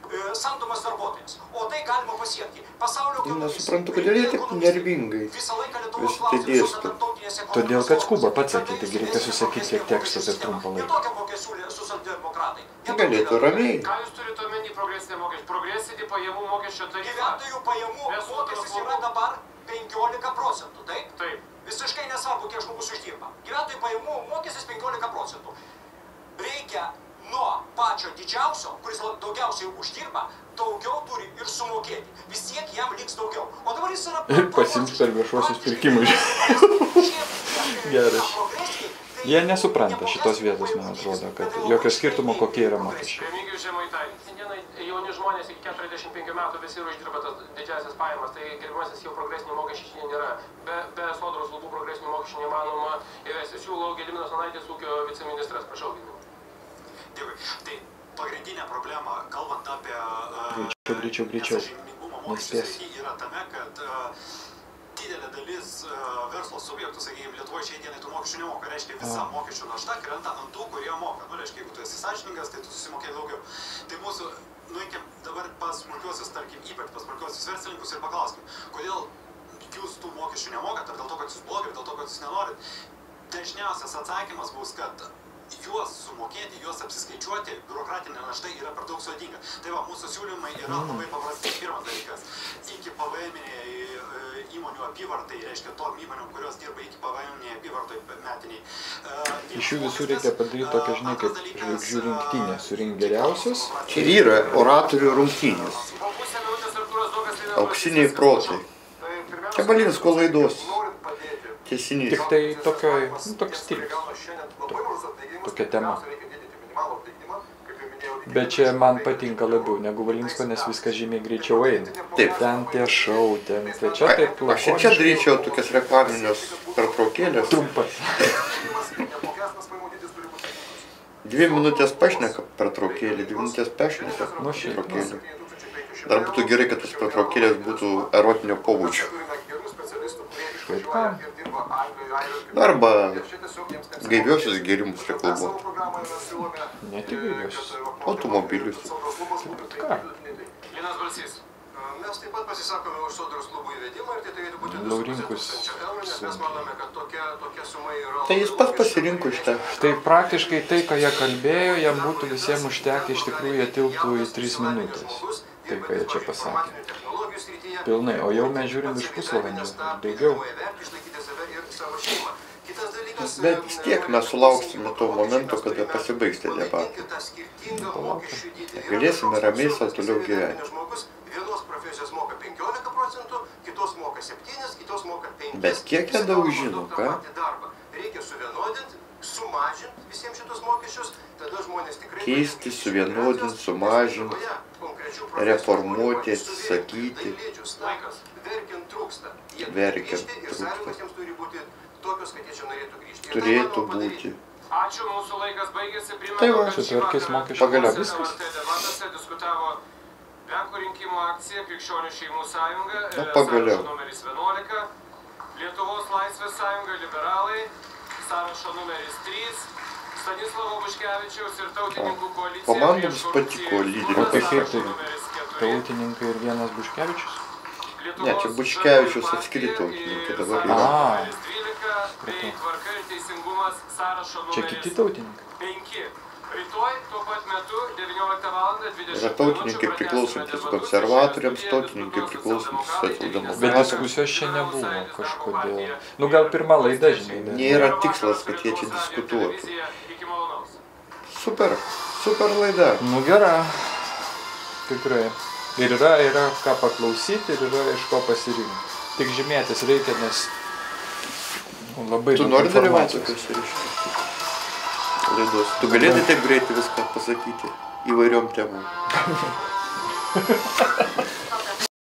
Ir samdomas darbuotojas. O tai galima pasiekti. Pasaulio Nesuprantu, kodėl jie taip nervingai visą laiką visi tai dėsto. Todėl, kad skuba pats sakyti, taigi reikia susakyti tiek teksto per trumpą laiką. Tokią kokią siūlė socialdemokratai. Galėtų ramiai. Ką jūs turite omeny progresinį mokesčių? Progresinį pajamų mokesčio tarifą? Gyventojų pajamų mokestis yra dabar 15%, taip? Taip. Visiškai nesvarbu, kiek žmogus uždirba. Gyventojų pajamų mokestis 15%. Reikia nuo pačio didžiausio, kuris daugiausiai uždirba, daugiau turi ir sumokėti. Vis tiek jam liks daugiau. O dabar jis yra... Ir pasiims per viešuosius pirkimus. Geras. Jie nesupranta šitos vietos, man atrodo, kad jokio skirtumo, kokie yra mokesčiai. Remigijus Žemaitaitis. Šiandieną jauni žmonės iki 45 metų visi ir uždirba tas didžiasias pajamas, tai gerbiamasis jau progresinių mokesčių šiandien nėra. Be sodros lubų progresinių mokesčių neįmanoma įvesti. Siūlau Gediminas Anaitis, ūkio viceministras. Prašau, Gediminas. Dėkui. Tai pagrindinė problema, kalbant apie Greičiau. sąžiningumo mokesčių srity, yra tame, kad didelė dalis verslo subjektų, sakykime, Lietuvoje šiai dienai tų mokesčių nemoka. Reiškia, visa mokesčių našta krenta ant tų, kurie moka. Nu, reiškia, jeigu tu esi sąžiningas, tai tu susimokėjai daugiau. Tai mūsų, nueikim dabar pas smulkiuosius, tarkim, ypač pas smulkiuosius verslininkus ir paklauskim, kodėl jūs tų mokesčių nemokat, ar dėl to, kad jūs blogai, ar dėl to, kad jūs nenorit. Dažniausias atsakymas bus, kad juos sumokėti, juos apsiskaičiuoti, biurokratinė našta yra per daug sudėtinga. Tai va, mūsų siūlymai yra labai paprasti. Pirmas dalykas, iki PVM-iniai įmonių apyvartai, reiškia tom įmonėm, kurios dirba iki PVM-iniai apyvartai metiniai. Iš jų visų reikia padaryti tokią, žinai, kaip žvaigždžių rinktinę. Surink geriausius. Čia yra oratorių rungtynės. Auksiniai protai. Čia Balinsko laidos. Tiesinys. Tik tai tokioj, toks stilius. Tokia tema. Bet čia man patinka labiau negu Valinsko, nes viskas žymiai greičiau eina. Taip. Ten tie šou, ten tie čia taip Aš ir čia daryčiau tokias reklaminės pertraukėlės. Trumpas. 2 minutės pašneka pertraukėlė, 2 minutės pašneka Nu, šiaip. pertraukėlė. Dar būtų gerai, kad tas pertraukėlės būtų erotinio pobūdžio. Kaip ką? Arba gaiviosius gėrimus reklamuoti. Ne tik gaiviosius. Automobilius. Ką? Linas Balsys. Mes taip pat pasisakome už sodros klubų įvedimą ir tai turėtų būti 2,5 tūkstančio eurų, nes mes manome, kad tokia suma yra... Tai jis pats pasirinko šitą. Tai praktiškai tai, ką jie kalbėjo, jam būtų visiems užtekę, iš tikrųjų jie tilptų į 3 minutės. Tai, ką jie čia pasakė. Pilnai, o jau mes žiūrim iš pusvalandžio, daugiau. Bet vis tiek mes sulauksime to momento, kada pasibaigs tie debatai. Galėsime ramiai sau toliau gyventi. Vienos profesijos moka 15 procentų, kitos moka 7, kitos moka 5. Bet kiek jie daug žino, ką? Reikia suvienodinti, sumažinti visiems šitus mokesčius, tada žmonės tikrai... Keisti, suvienodinti, sumažinti, reformuoti, atsisakyti. Verkiant trūksta. Verkiant trūksta. Tokios, kad jie čia norėtų grįžti. Turėtų būti. Ačiū, mūsų laikas baigėsi. Tai va, sutvarkys mokesčių. Pagaliau viskas. Debatose diskutavo Lenkų rinkimų akcija, Krikščionių šeimų sąjunga, pagaliau. sąrašo numeris 11, Lietuvos laisvės sąjunga, liberalai, sąrašo numeris 3, Stanislavo Buškevičiaus ir tautininkų koalicija. O man mums patiko lyderių. O tai kaip tai? Tautininkai ir vienas Buškevičius? Ne, čia Buškevičius atskiri tautininkai dabar yra. Čia kiti tautininkai? 5. Rytoj tuo pat metu 19 val. 20 Yra tautininkai priklausantis konservatoriams, tautininkai priklausantis socialdemokratams. Bet diskusijos čia nebuvo kažkodėl. Nu gal pirma laida, žinai. Nėra tikslas, kad jie čia diskutuotų. Super laida. Nu gera. Tikrai. Ir yra ką paklausyti, ir yra iš ko pasirinkti. Tik žymėtis reikia, nes labai tu daug nori dalyvauti informacijos. tokiuose reiškia laidos. Tu galėtum taip greitai viską pasakyti įvairiom temom.